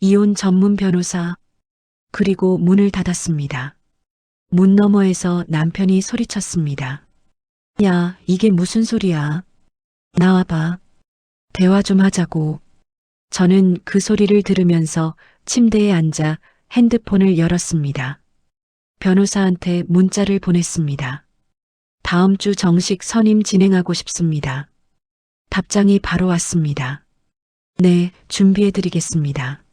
이혼 전문 변호사. 그리고 문을 닫았습니다. 문 너머에서 남편이 소리쳤습니다. 야, 이게 무슨 소리야? 나와봐. 대화 좀 하자고. 저는 그 소리를 들으면서 침대에 앉아 핸드폰을 열었습니다. 변호사한테 문자를 보냈습니다. 다음 주 정식 선임 진행하고 싶습니다. 답장이 바로 왔습니다. 네, 준비해드리겠습니다.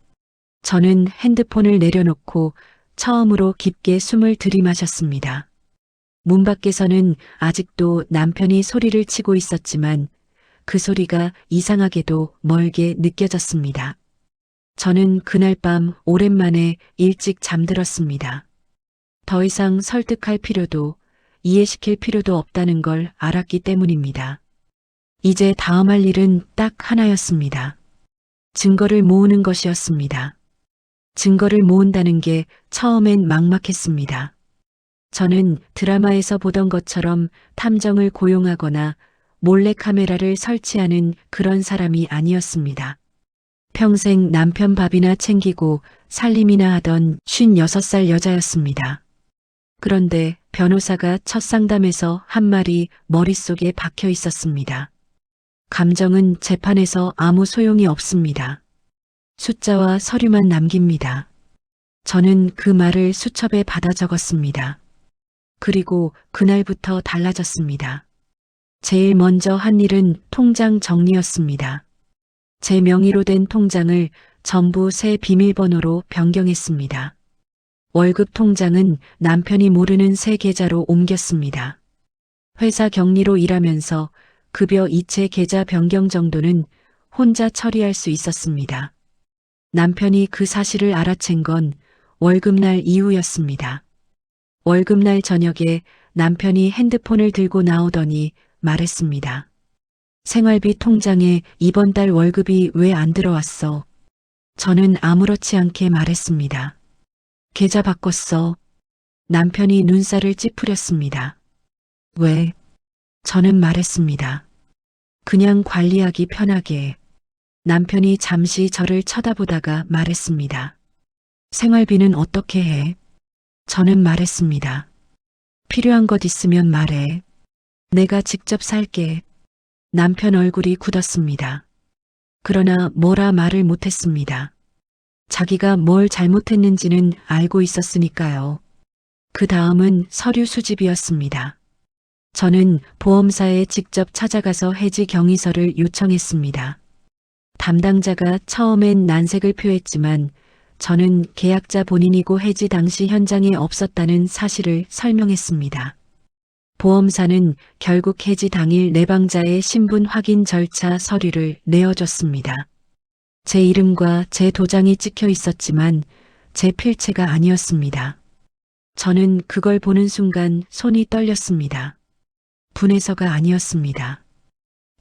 저는 핸드폰을 내려놓고 처음으로 깊게 숨을 들이마셨습니다. 문 밖에서는 아직도 남편이 소리를 치고 있었지만 그 소리가 이상하게도 멀게 느껴졌습니다. 저는 그날 밤 오랜만에 일찍 잠들었습니다. 더 이상 설득할 필요도 이해시킬 필요도 없다는 걸 알았기 때문입니다. 이제 다음 할 일은 딱 하나였습니다. 증거를 모으는 것이었습니다. 증거를 모은다는 게 처음엔 막막했습니다. 저는 드라마에서 보던 것처럼 탐정을 고용하거나 몰래카메라를 설치하는 그런 사람이 아니었습니다. 평생 남편 밥이나 챙기고 살림이나 하던 56살 여자였습니다. 그런데 변호사가 첫 상담에서 한 말이 머릿속에 박혀 있었습니다. 감정은 재판에서 아무 소용이 없습니다. 숫자와 서류만 남깁니다. 저는 그 말을 수첩에 받아 적었습니다. 그리고 그날부터 달라졌습니다. 제일 먼저 한 일은 통장 정리였습니다. 제 명의로 된 통장을 전부 새 비밀번호로 변경했습니다. 월급 통장은 남편이 모르는 새 계좌로 옮겼습니다. 회사 격리로 일하면서 급여 이체 계좌 변경 정도는 혼자 처리할 수 있었습니다. 남편이 그 사실을 알아챈 건 월급날 이후였습니다. 월급날 저녁에 남편이 핸드폰을 들고 나오더니 말했습니다. 생활비 통장에 이번 달 월급이 왜 안 들어왔어? 저는 아무렇지 않게 말했습니다. 계좌 바꿨어. 남편이 눈살을 찌푸렸습니다. 왜? 저는 말했습니다. 그냥 관리하기 편하게. 남편이 잠시 저를 쳐다보다가 말했습니다. 생활비는 어떻게 해? 저는 말했습니다. 필요한 것 있으면 말해. 내가 직접 살게. 남편 얼굴이 굳었습니다. 그러나 뭐라 말을 못했습니다. 자기가 뭘 잘못했는지는 알고 있었으니까요. 그 다음은 서류 수집이었습니다. 저는 보험사에 직접 찾아가서 해지 경위서를 요청했습니다. 담당자가 처음엔 난색을 표했지만 저는 계약자 본인이고 해지 당시 현장에 없었다는 사실을 설명했습니다. 보험사는 결국 해지 당일 내방자의 신분 확인 절차 서류를 내어줬습니다. 제 이름과 제 도장이 찍혀 있었지만 제 필체가 아니었습니다. 저는 그걸 보는 순간 손이 떨렸습니다. 분해서가 아니었습니다.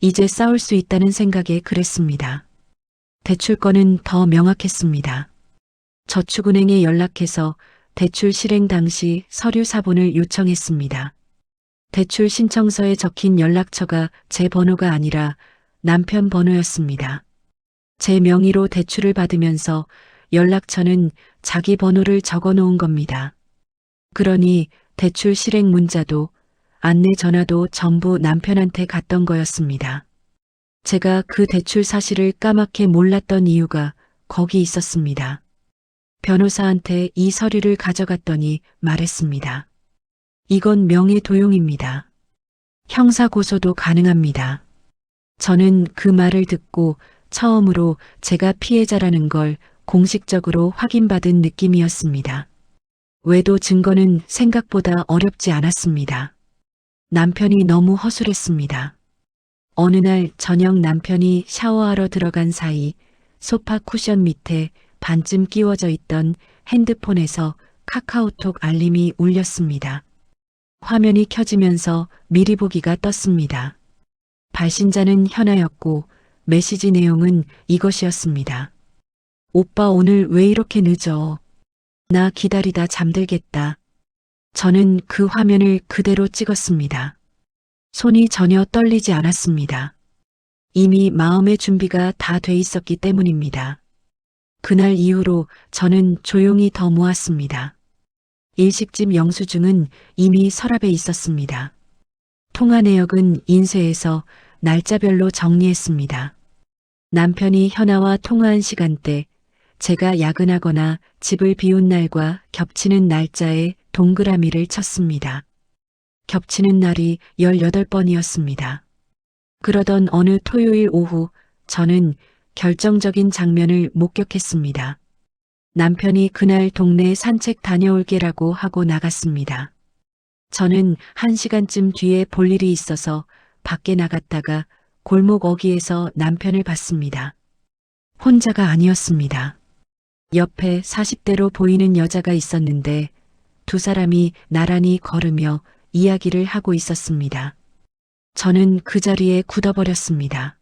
이제 싸울 수 있다는 생각에 그랬습니다. 대출건은 더 명확했습니다. 저축은행에 연락해서 대출 실행 당시 서류 사본을 요청했습니다. 대출 신청서에 적힌 연락처가 제 번호가 아니라 남편 번호였습니다. 제 명의로 대출을 받으면서 연락처는 자기 번호를 적어 놓은 겁니다. 그러니 대출 실행 문자도 안내 전화도 전부 남편한테 갔던 거였습니다. 제가 그 대출 사실을 까맣게 몰랐던 이유가 거기 있었습니다. 변호사한테 이 서류를 가져갔더니 말했습니다. 이건 명예도용입니다. 형사고소도 가능합니다. 저는 그 말을 듣고 처음으로 제가 피해자라는 걸 공식적으로 확인받은 느낌이었습니다. 외도 증거는 생각보다 어렵지 않았습니다. 남편이 너무 허술했습니다. 어느 날 저녁 남편이 샤워하러 들어간 사이 소파 쿠션 밑에 반쯤 끼워져 있던 핸드폰에서 카카오톡 알림이 울렸습니다. 화면이 켜지면서 미리 보기가 떴습니다. 발신자는 현아였고 메시지 내용은 이것이었습니다. 오빠 오늘 왜 이렇게 늦어? 나 기다리다 잠들겠다. 저는 그 화면을 그대로 찍었습니다. 손이 전혀 떨리지 않았습니다. 이미 마음의 준비가 다 돼 있었기 때문입니다. 그날 이후로 저는 조용히 더 모았습니다. 일식집 영수증은 이미 서랍에 있었습니다. 통화 내역은 인쇄해서 날짜별로 정리했습니다. 남편이 현아와 통화한 시간대, 제가 야근하거나 집을 비운 날과 겹치는 날짜에 동그라미를 쳤습니다. 겹치는 날이 18번이었습니다. 그러던 어느 토요일 오후 저는 결정적인 장면을 목격했습니다. 남편이 그날 동네 산책 다녀올게라고 하고 나갔습니다. 저는 1시간쯤 뒤에 볼 일이 있어서 밖에 나갔다가 골목 어귀에서 남편을 봤습니다. 혼자가 아니었습니다. 옆에 40대로 보이는 여자가 있었는데 두 사람이 나란히 걸으며 이야기를 하고 있었습니다. 저는 그 자리에 굳어버렸습니다.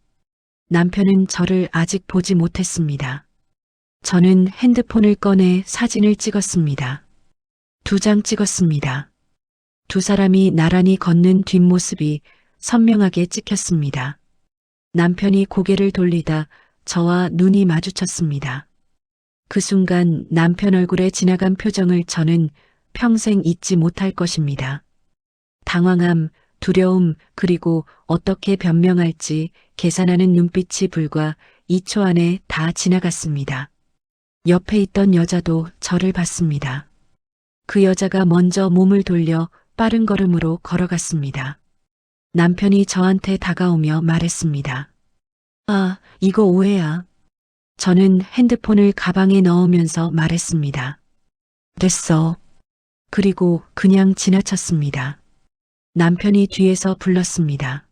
남편은 저를 아직 보지 못했습니다. 저는 핸드폰을 꺼내 사진을 찍었습니다. 2장 찍었습니다. 두 사람이 나란히 걷는 뒷모습이 선명하게 찍혔습니다. 남편이 고개를 돌리다 저와 눈이 마주쳤습니다. 그 순간 남편 얼굴에 지나간 표정을 저는 평생 잊지 못할 것입니다. 당황함, 두려움, 그리고 어떻게 변명할지 계산하는 눈빛이 불과 2초 안에 다 지나갔습니다. 옆에 있던 여자도 저를 봤습니다. 그 여자가 먼저 몸을 돌려 빠른 걸음으로 걸어갔습니다. 남편이 저한테 다가오며 말했습니다. 아, 이거 오해야. 저는 핸드폰을 가방에 넣으면서 말했습니다. 됐어. 그리고 그냥 지나쳤습니다. 남편이 뒤에서 불렀습니다.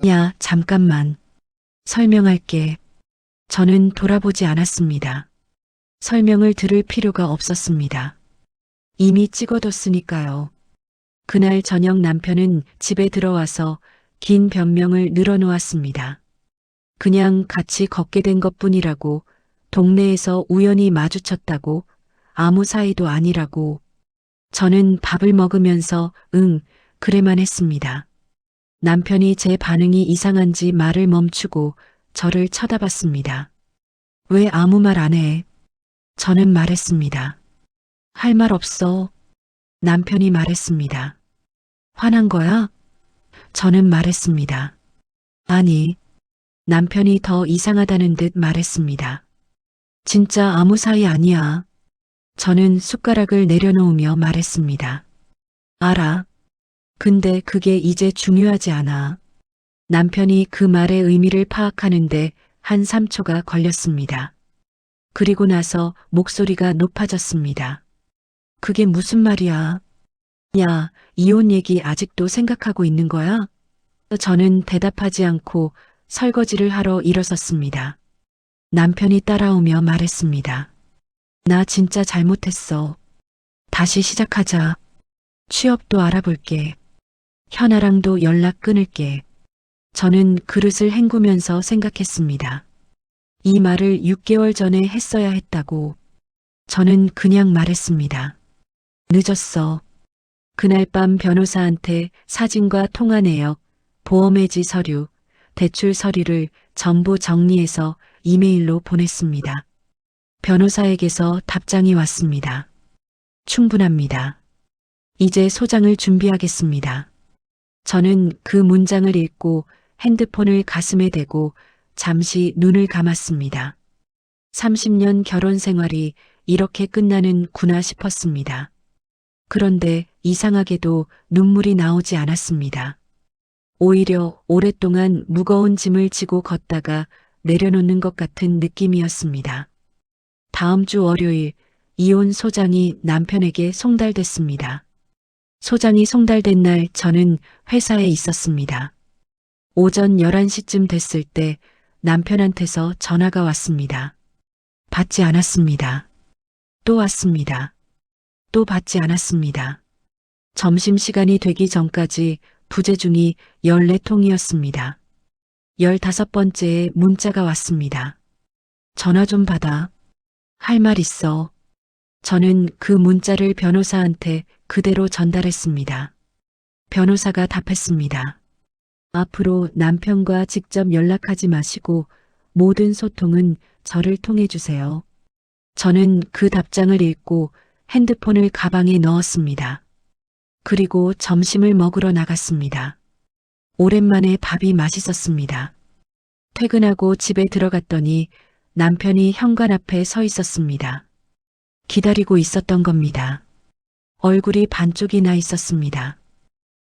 야, 잠깐만. 설명할게. 저는 돌아보지 않았습니다. 설명을 들을 필요가 없었습니다. 이미 찍어뒀으니까요. 그날 저녁 남편은 집에 들어와서 긴 변명을 늘어놓았습니다. 그냥 같이 걷게 된 것뿐이라고, 동네에서 우연히 마주쳤다고, 아무 사이도 아니라고. 저는 밥을 먹으면서 그래만 했습니다. 남편이 제 반응이 이상한지 말을 멈추고 저를 쳐다봤습니다. 왜 아무 말 안 해? 저는 말했습니다. 할 말 없어. 남편이 말했습니다. 화난 거야? 저는 말했습니다. 아니, 남편이 더 이상하다는 듯 말했습니다. 진짜 아무 사이 아니야. 저는 숟가락을 내려놓으며 말했습니다. 알아. 근데 그게 이제 중요하지 않아. 남편이 그 말의 의미를 파악하는데 한 3초가 걸렸습니다. 그리고 나서 목소리가 높아졌습니다. 그게 무슨 말이야? 야, 이혼 얘기 아직도 생각하고 있는 거야? 저는 대답하지 않고 설거지를 하러 일어섰습니다. 남편이 따라오며 말했습니다. 나 진짜 잘못했어. 다시 시작하자. 취업도 알아볼게. 현아랑도 연락 끊을게. 저는 그릇을 헹구면서 생각했습니다. 이 말을 6개월 전에 했어야 했다고. 저는 그냥 말했습니다. 늦었어. 그날 밤 변호사한테 사진과 통화 내역, 보험해지 서류, 대출 서류를 전부 정리해서 이메일로 보냈습니다. 변호사에게서 답장이 왔습니다. 충분합니다. 이제 소장을 준비하겠습니다. 저는 그 문장을 읽고 핸드폰을 가슴에 대고 잠시 눈을 감았습니다. 30년 결혼 생활이 이렇게 끝나는구나 싶었습니다. 그런데 이상하게도 눈물이 나오지 않았습니다. 오히려 오랫동안 무거운 짐을 지고 걷다가 내려놓는 것 같은 느낌이었습니다. 다음 주 월요일 이혼 소장이 남편에게 송달됐습니다. 소장이 송달된 날 저는 회사에 있었습니다. 오전 11시쯤 됐을 때 남편한테서 전화가 왔습니다. 받지 않았습니다. 또 왔습니다. 또 받지 않았습니다. 점심시간이 되기 전까지 부재중이 14통이었습니다. 15번째에 문자가 왔습니다. 전화 좀 받아. 할 말 있어. 저는 그 문자를 변호사한테 그대로 전달했습니다. 변호사가 답했습니다. 앞으로 남편과 직접 연락하지 마시고 모든 소통은 저를 통해 주세요. 저는 그 답장을 읽고 핸드폰을 가방에 넣었습니다. 그리고 점심을 먹으러 나갔습니다. 오랜만에 밥이 맛있었습니다. 퇴근하고 집에 들어갔더니 남편이 현관 앞에 서 있었습니다. 기다리고 있었던 겁니다. 얼굴이 반쪽이 나 있었습니다.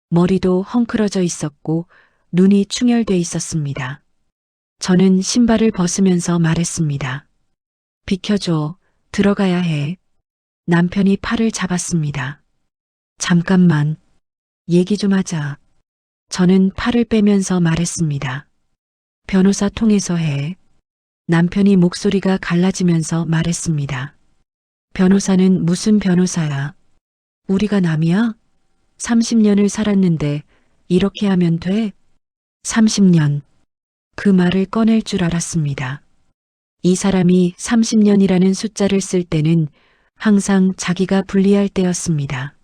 머리도 헝클어져 있었고 눈이 충혈돼 있었습니다. 저는 신발을 벗으면서 말했습니다. 비켜줘. 들어가야 해. 남편이 팔을 잡았습니다. 잠깐만. 얘기 좀 하자. 저는 팔을 빼면서 말했습니다. 변호사 통해서 해. 남편이 목소리가 갈라지면서 말했습니다. 변호사는 무슨 변호사야? 우리가 남이야? 30년을 살았는데 이렇게 하면 돼? 30년. 그 말을 꺼낼 줄 알았습니다. 이 사람이 30년이라는 숫자를 쓸 때는 항상 자기가 불리할 때였습니다.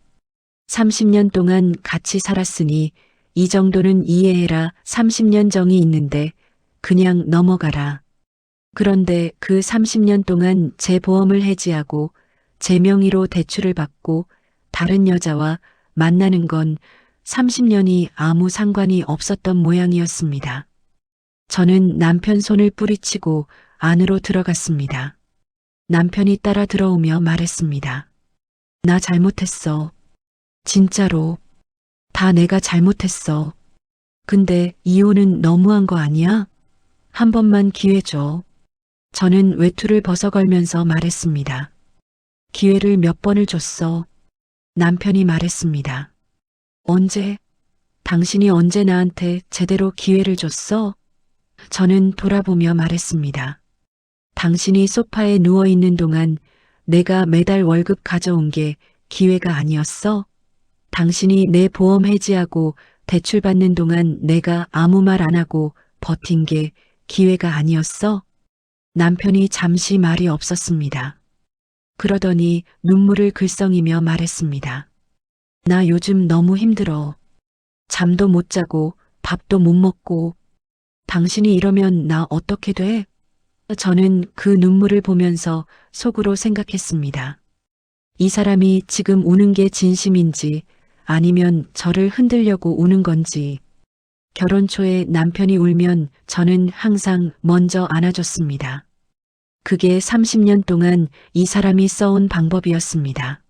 30년 동안 같이 살았으니 이 정도는 이해해라. 30년 정이 있는데 그냥 넘어가라. 그런데 그 30년 동안 제 보험을 해지하고 제 명의로 대출을 받고 다른 여자와 만나는 건 30년이 아무 상관이 없었던 모양이었습니다. 저는 남편 손을 뿌리치고 안으로 들어갔습니다. 남편이 따라 들어오며 말했습니다. 나 잘못했어. 진짜로. 다 내가 잘못했어. 근데 이혼은 너무한 거 아니야? 한 번만 기회 줘. 저는 외투를 벗어걸면서 말했습니다. 기회를 몇 번을 줬어. 남편이 말했습니다. 언제? 당신이 언제 나한테 제대로 기회를 줬어? 저는 돌아보며 말했습니다. 당신이 소파에 누워 있는 동안 내가 매달 월급 가져온 게 기회가 아니었어? 당신이 내 보험 해지하고 대출 받는 동안 내가 아무 말 안 하고 버틴 게 기회가 아니었어? 남편이 잠시 말이 없었습니다. 그러더니 눈물을 글썽이며 말했습니다. 나 요즘 너무 힘들어. 잠도 못 자고 밥도 못 먹고 당신이 이러면 나 어떻게 돼? 저는 그 눈물을 보면서 속으로 생각했습니다. 이 사람이 지금 우는 게 진심인지 아니면 저를 흔들려고 우는 건지. 결혼 초에 남편이 울면 저는 항상 먼저 안아줬습니다. 그게 30년 동안 이 사람이 써온 방법이었습니다.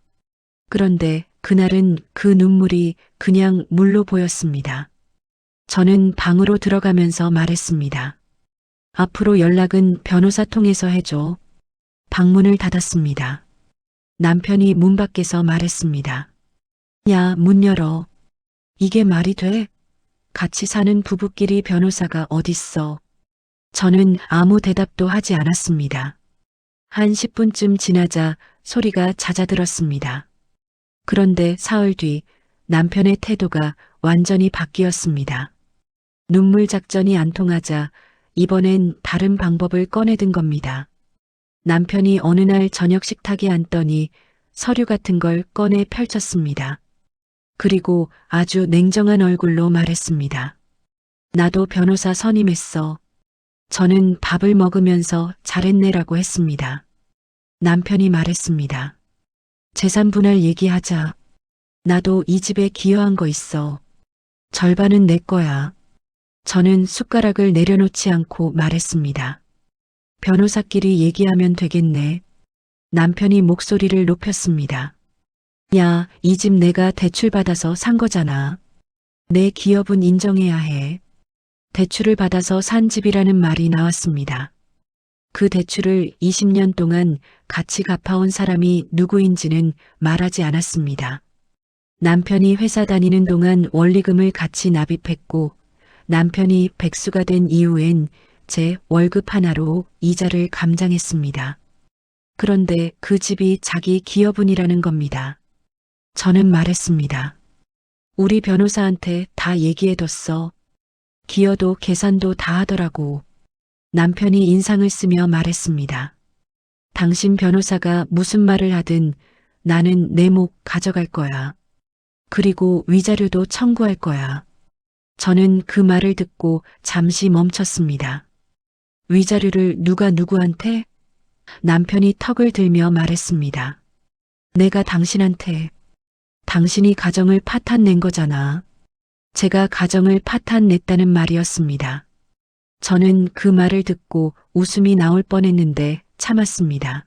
그런데 그날은 그 눈물이 그냥 물로 보였습니다. 저는 방으로 들어가면서 말했습니다. 앞으로 연락은 변호사 통해서 해줘. 방문을 닫았습니다. 남편이 문 밖에서 말했습니다. 야, 문 열어. 이게 말이 돼? 같이 사는 부부끼리 변호사가 어딨어. 저는 아무 대답도 하지 않았습니다. 한 10분쯤 지나자 소리가 잦아들었습니다. 그런데 사흘 뒤 남편의 태도가 완전히 바뀌었습니다. 눈물 작전이 안 통하자 이번엔 다른 방법을 꺼내든 겁니다. 남편이 어느 날 저녁 식탁에 앉더니 서류 같은 걸 꺼내 펼쳤습니다. 그리고 아주 냉정한 얼굴로 말했습니다. 나도 변호사 선임했어. 저는 밥을 먹으면서 잘했네라고 했습니다. 남편이 말했습니다. 재산 분할 얘기하자. 나도 이 집에 기여한 거 있어. 절반은 내 거야. 저는 숟가락을 내려놓지 않고 말했습니다. 변호사끼리 얘기하면 되겠네. 남편이 목소리를 높였습니다. 야, 이 집 내가 대출받아서 산 거잖아. 내 기업은 인정해야 해. 대출을 받아서 산 집이라는 말이 나왔습니다. 그 대출을 20년 동안 같이 갚아온 사람이 누구인지는 말하지 않았습니다. 남편이 회사 다니는 동안 원리금을 같이 납입했고 남편이 백수가 된 이후엔 제 월급 하나로 이자를 감당했습니다. 그런데 그 집이 자기 기여분이라는 겁니다. 저는 말했습니다. 우리 변호사한테 다 얘기해뒀어. 기여도 계산도 다 하더라고. 남편이 인상을 쓰며 말했습니다. 당신 변호사가 무슨 말을 하든 나는 내 목 가져갈 거야. 그리고 위자료도 청구할 거야. 저는 그 말을 듣고 잠시 멈췄습니다. 위자료를 누가 누구한테? 남편이 턱을 들며 말했습니다. 내가 당신한테. 당신이 가정을 파탄낸 거잖아. 제가 가정을 파탄냈다는 말이었습니다. 저는 그 말을 듣고 웃음이 나올 뻔했는데 참았습니다.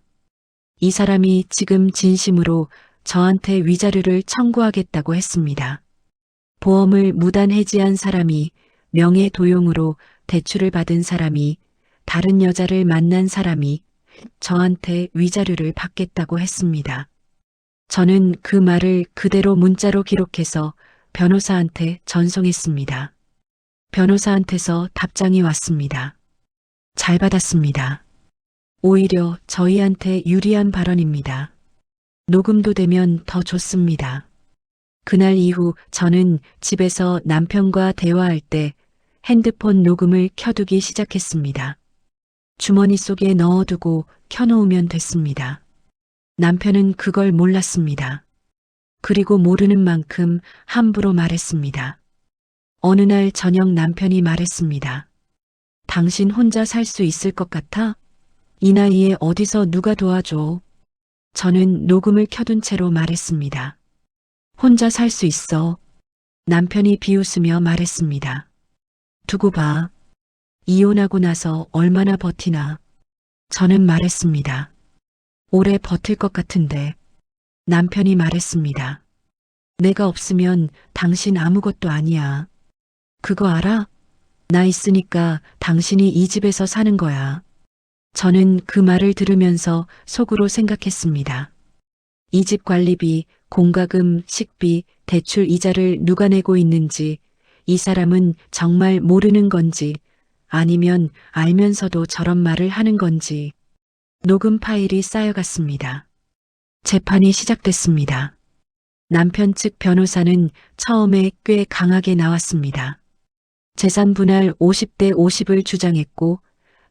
이 사람이 지금 진심으로 저한테 위자료를 청구하겠다고 했습니다. 보험을 무단 해지한 사람이 명예도용으로 대출을 받은 사람이 다른 여자를 만난 사람이 저한테 위자료를 받겠다고 했습니다. 저는 그 말을 그대로 문자로 기록해서 변호사한테 전송했습니다. 변호사한테서 답장이 왔습니다. 잘 받았습니다. 오히려 저희한테 유리한 발언입니다. 녹음도 되면 더 좋습니다. 그날 이후 저는 집에서 남편과 대화할 때 핸드폰 녹음을 켜두기 시작했습니다. 주머니 속에 넣어두고 켜놓으면 됐습니다. 남편은 그걸 몰랐습니다. 그리고 모르는 만큼 함부로 말했습니다. 어느 날 저녁 남편이 말했습니다. 당신 혼자 살 수 있을 것 같아? 이 나이에 어디서 누가 도와줘? 저는 녹음을 켜둔 채로 말했습니다. 혼자 살 수 있어. 남편이 비웃으며 말했습니다. 두고 봐. 이혼하고 나서 얼마나 버티나. 저는 말했습니다. 오래 버틸 것 같은데. 남편이 말했습니다. 내가 없으면 당신 아무것도 아니야. 그거 알아? 나 있으니까 당신이 이 집에서 사는 거야. 저는 그 말을 들으면서 속으로 생각했습니다. 이 집 관리비, 공과금, 식비, 대출 이자를 누가 내고 있는지, 이 사람은 정말 모르는 건지, 아니면 알면서도 저런 말을 하는 건지, 녹음 파일이 쌓여갔습니다. 재판이 시작됐습니다. 남편 측 변호사는 처음에 꽤 강하게 나왔습니다. 재산 분할 50대 50을 주장했고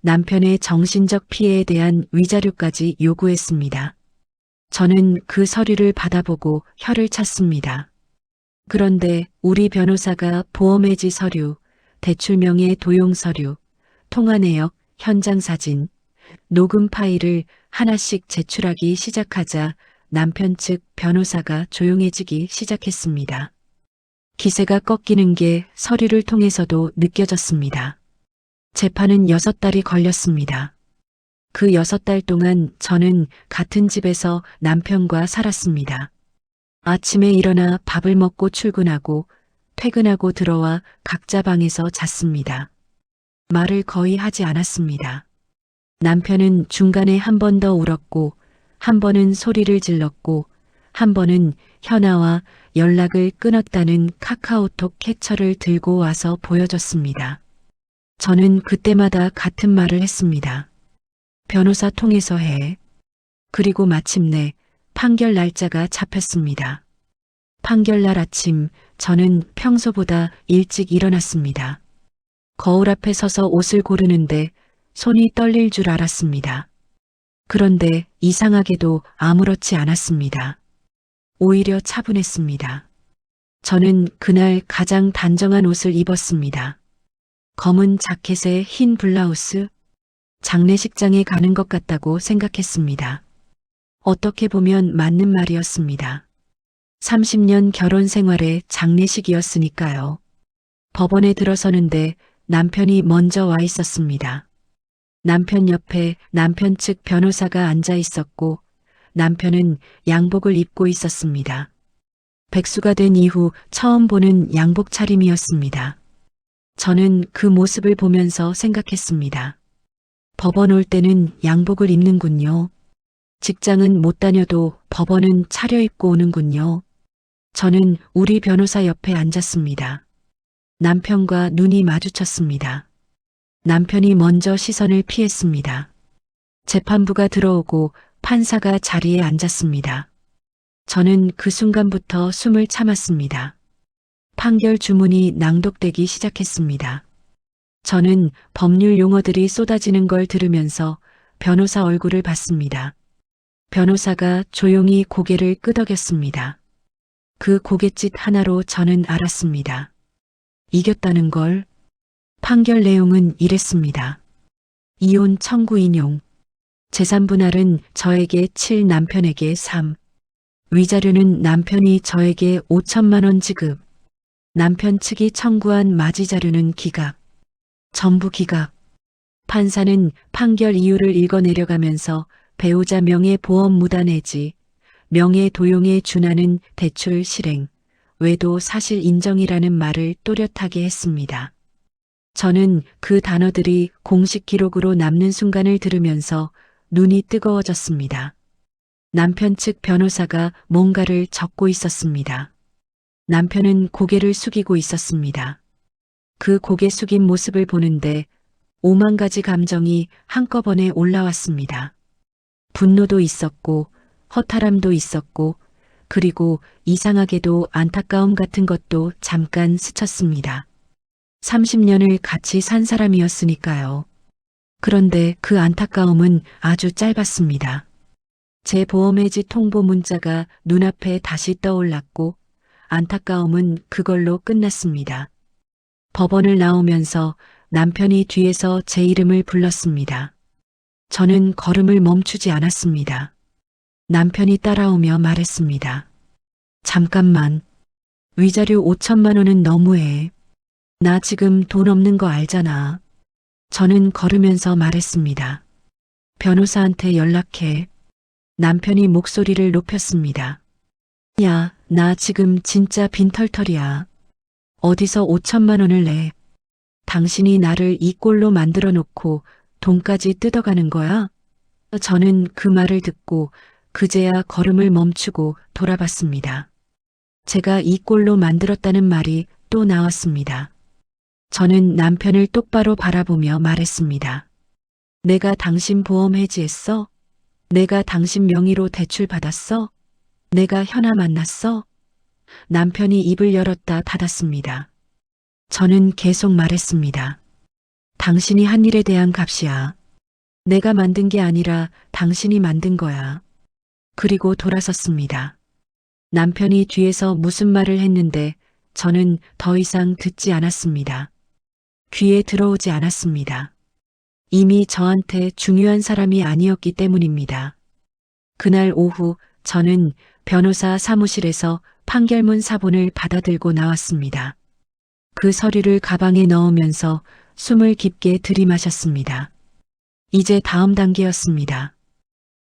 남편의 정신적 피해에 대한 위자료까지 요구했습니다. 저는 그 서류를 받아보고 혀를 찼습니다. 그런데 우리 변호사가 보험해지 서류, 대출명의 도용 서류, 통화 내역, 현장 사진, 녹음 파일을 하나씩 제출하기 시작하자 남편 측 변호사가 조용해지기 시작했습니다. 기세가 꺾이는 게 서류를 통해서도 느껴졌습니다. 재판은 6달이 걸렸습니다. 그 6달 동안 저는 같은 집에서 남편과 살았습니다. 아침에 일어나 밥을 먹고 출근하고 퇴근하고 들어와 각자 방에서 잤습니다. 말을 거의 하지 않았습니다. 남편은 중간에 한 번 더 울었고 한 번은 소리를 질렀고 한 번은 현아와 연락을 끊었다는 카카오톡 캡처를 들고 와서 보여줬습니다. 저는 그때마다 같은 말을 했습니다. 변호사 통해서 해. 그리고 마침내 판결 날짜가 잡혔습니다. 판결 날 아침 저는 평소보다 일찍 일어났습니다. 거울 앞에 서서 옷을 고르는데 손이 떨릴 줄 알았습니다. 그런데 이상하게도 아무렇지 않았습니다. 오히려 차분했습니다. 저는 그날 가장 단정한 옷을 입었습니다. 검은 자켓에 흰 블라우스, 장례식장에 가는 것 같다고 생각했습니다. 어떻게 보면 맞는 말이었습니다. 30년 결혼 생활의 장례식이었으니까요. 법원에 들어서는데 남편이 먼저 와 있었습니다. 남편 옆에 남편 측 변호사가 앉아 있었고 남편은 양복을 입고 있었습니다. 백수가 된 이후 처음 보는 양복 차림이었습니다. 저는 그 모습을 보면서 생각했습니다. 법원 올 때는 양복을 입는군요. 직장은 못 다녀도 법원은 차려입고 오는군요. 저는 우리 변호사 옆에 앉았습니다. 남편과 눈이 마주쳤습니다. 남편이 먼저 시선을 피했습니다. 재판부가 들어오고 판사가 자리에 앉았습니다. 저는 그 순간부터 숨을 참았습니다. 판결 주문이 낭독되기 시작했습니다. 저는 법률 용어들이 쏟아지는 걸 들으면서 변호사 얼굴을 봤습니다. 변호사가 조용히 고개를 끄덕였습니다. 그 고갯짓 하나로 저는 알았습니다. 이겼다는 걸. 판결 내용은 이랬습니다. 이혼 청구 인용. 재산 분할은 저에게 7, 남편에게 3. 위자료는 남편이 저에게 5천만 원 지급. 남편 측이 청구한 마지 자료는 기각. 전부 기각. 판사는 판결 이유를 읽어내려가면서 배우자 명예 보험 무단 해지, 명예 도용에 준하는 대출 실행, 외도 사실 인정이라는 말을 또렷하게 했습니다. 저는 그 단어들이 공식 기록으로 남는 순간을 들으면서 눈이 뜨거워졌습니다. 남편 측 변호사가 뭔가를 적고 있었습니다. 남편은 고개를 숙이고 있었습니다. 그 고개 숙인 모습을 보는데 5만 가지 감정이 한꺼번에 올라왔습니다. 분노도 있었고 허탈함도 있었고 그리고 이상하게도 안타까움 같은 것도 잠깐 스쳤습니다. 30년을 같이 산 사람이었으니까요. 그런데 그 안타까움은 아주 짧았습니다. 제 보험해지 통보 문자가 눈앞에 다시 떠올랐고 안타까움은 그걸로 끝났습니다. 법원을 나오면서 남편이 뒤에서 제 이름을 불렀습니다. 저는 걸음을 멈추지 않았습니다. 남편이 따라오며 말했습니다. 잠깐만. 위자료 5천만 원은 너무해. 나 지금 돈 없는 거 알잖아. 저는 걸으면서 말했습니다. 변호사한테 연락해. 남편이 목소리를 높였습니다. 야, 나 지금 진짜 빈털털이야. 어디서 5천만 원을 내? 당신이 나를 이 꼴로 만들어 놓고 돈까지 뜯어가는 거야? 저는 그 말을 듣고 그제야 걸음을 멈추고 돌아봤습니다. 제가 이 꼴로 만들었다는 말이 또 나왔습니다. 저는 남편을 똑바로 바라보며 말했습니다. 내가 당신 보험 해지했어? 내가 당신 명의로 대출 받았어? 내가 현아 만났어? 남편이 입을 열었다 닫았습니다. 저는 계속 말했습니다. 당신이 한 일에 대한 값이야. 내가 만든 게 아니라 당신이 만든 거야. 그리고 돌아섰습니다. 남편이 뒤에서 무슨 말을 했는데 저는 더 이상 듣지 않았습니다. 귀에 들어오지 않았습니다. 이미 저한테 중요한 사람이 아니었기 때문입니다. 그날 오후 저는 변호사 사무실에서 판결문 사본을 받아들고 나왔습니다. 그 서류를 가방에 넣으면서 숨을 깊게 들이마셨습니다. 이제 다음 단계였습니다.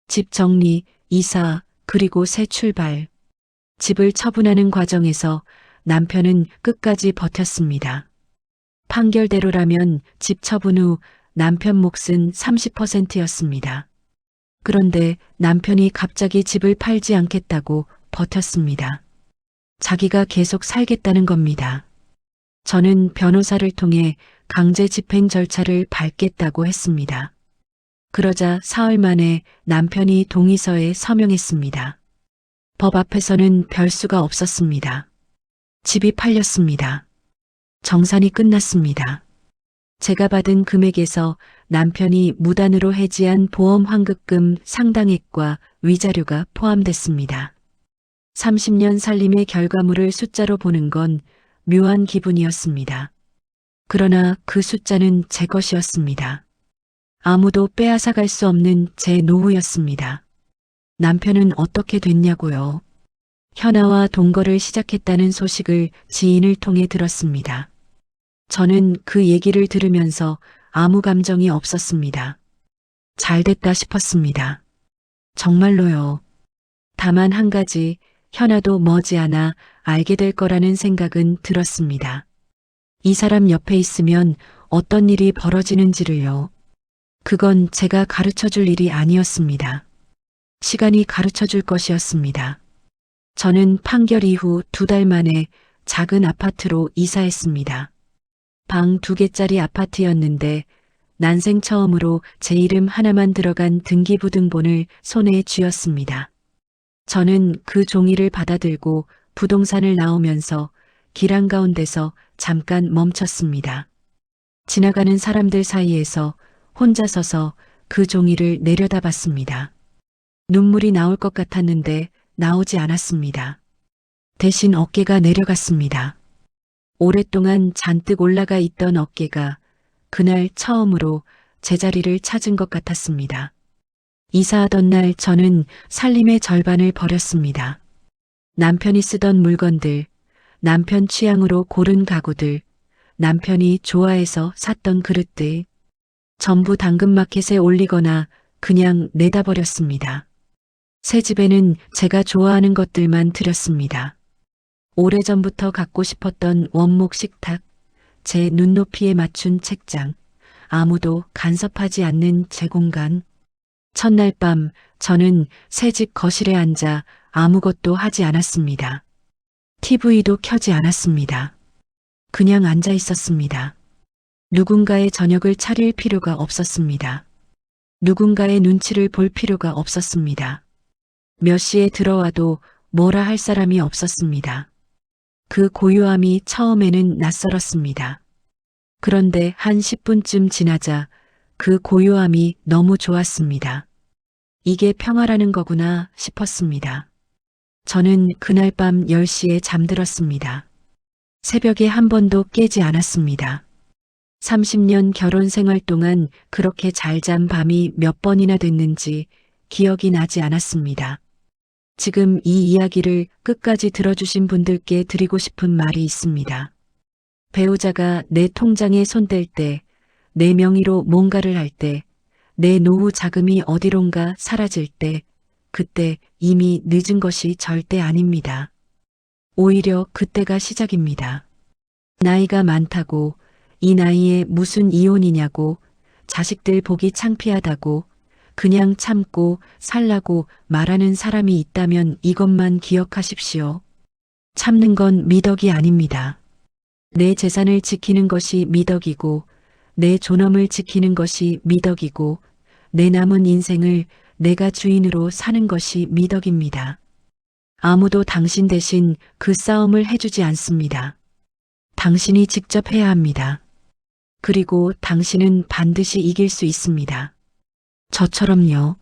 집 정리, 이사, 그리고 새 출발. 집을 처분하는 과정에서 남편은 끝까지 버텼습니다. 판결대로라면 집 처분 후 남편 몫은 30%였습니다. 그런데 남편이 갑자기 집을 팔지 않겠다고 버텼습니다. 자기가 계속 살겠다는 겁니다. 저는 변호사를 통해 강제 집행 절차를 밟겠다고 했습니다. 그러자 사흘 만에 남편이 동의서에 서명했습니다. 법 앞에서는 별 수가 없었습니다. 집이 팔렸습니다. 정산이 끝났습니다. 제가 받은 금액에서 남편이 무단으로 해지한 보험 환급금 상당액과 위자료가 포함됐습니다. 30년 살림의 결과물을 숫자로 보는 건 묘한 기분이었습니다. 그러나 그 숫자는 제 것이었습니다. 아무도 빼앗아갈 수 없는 제 노후였습니다. 남편은 어떻게 됐냐고요? 현아와 동거를 시작했다는 소식을 지인을 통해 들었습니다. 저는 그 얘기를 들으면서 아무 감정이 없었습니다. 잘 됐다 싶었습니다. 정말로요. 다만 한 가지, 현아도 머지않아 알게 될 거라는 생각은 들었습니다. 이 사람 옆에 있으면 어떤 일이 벌어지는지를요. 그건 제가 가르쳐 줄 일이 아니었습니다. 시간이 가르쳐 줄 것이었습니다. 저는 판결 이후 2달 만에 작은 아파트로 이사했습니다. 방 2개짜리 아파트였는데 난생 처음으로 제 이름 하나만 들어간 등기부등본을 손에 쥐었습니다. 저는 그 종이를 받아들고 부동산을 나오면서 길 한가운데서 잠깐 멈췄습니다. 지나가는 사람들 사이에서 혼자 서서 그 종이를 내려다봤습니다. 눈물이 나올 것 같았는데 나오지 않았습니다. 대신 어깨가 내려갔습니다. 오랫동안 잔뜩 올라가 있던 어깨가 그날 처음으로 제자리를 찾은 것 같았습니다. 이사하던 날 저는 살림의 절반을 버렸습니다. 남편이 쓰던 물건들, 남편 취향으로 고른 가구들, 남편이 좋아해서 샀던 그릇들, 전부 당근마켓에 올리거나 그냥 내다 버렸습니다. 새 집에는 제가 좋아하는 것들만 들였습니다. 오래전부터 갖고 싶었던 원목 식탁, 제 눈높이에 맞춘 책장, 아무도 간섭하지 않는 제 공간. 첫날 밤 저는 새 집 거실에 앉아 아무것도 하지 않았습니다. TV도 켜지 않았습니다. 그냥 앉아 있었습니다. 누군가의 저녁을 차릴 필요가 없었습니다. 누군가의 눈치를 볼 필요가 없었습니다. 몇 시에 들어와도 뭐라 할 사람이 없었습니다. 그 고요함이 처음에는 낯설었습니다. 그런데 한 10분쯤 지나자 그 고요함이 너무 좋았습니다. 이게 평화라는 거구나 싶었습니다. 저는 그날 밤 10시에 잠들었습니다. 새벽에 한 번도 깨지 않았습니다. 30년 결혼 생활 동안 그렇게 잘 잔 밤이 몇 번이나 됐는지 기억이 나지 않았습니다. 지금 이 이야기를 끝까지 들어주신 분들께 드리고 싶은 말이 있습니다. 배우자가 내 통장에 손댈 때, 내 명의로 뭔가를 할 때, 내 노후 자금이 어디론가 사라질 때, 그때 이미 늦은 것이 절대 아닙니다. 오히려 그때가 시작입니다. 나이가 많다고, 이 나이에 무슨 이혼이냐고, 자식들 보기 창피하다고, 그냥 참고 살라고 말하는 사람이 있다면 이것만 기억하십시오. 참는 건 미덕이 아닙니다. 내 재산을 지키는 것이 미덕이고, 내 존엄을 지키는 것이 미덕이고, 내 남은 인생을 내가 주인으로 사는 것이 미덕입니다. 아무도 당신 대신 그 싸움을 해주지 않습니다. 당신이 직접 해야 합니다. 그리고 당신은 반드시 이길 수 있습니다. 저처럼요.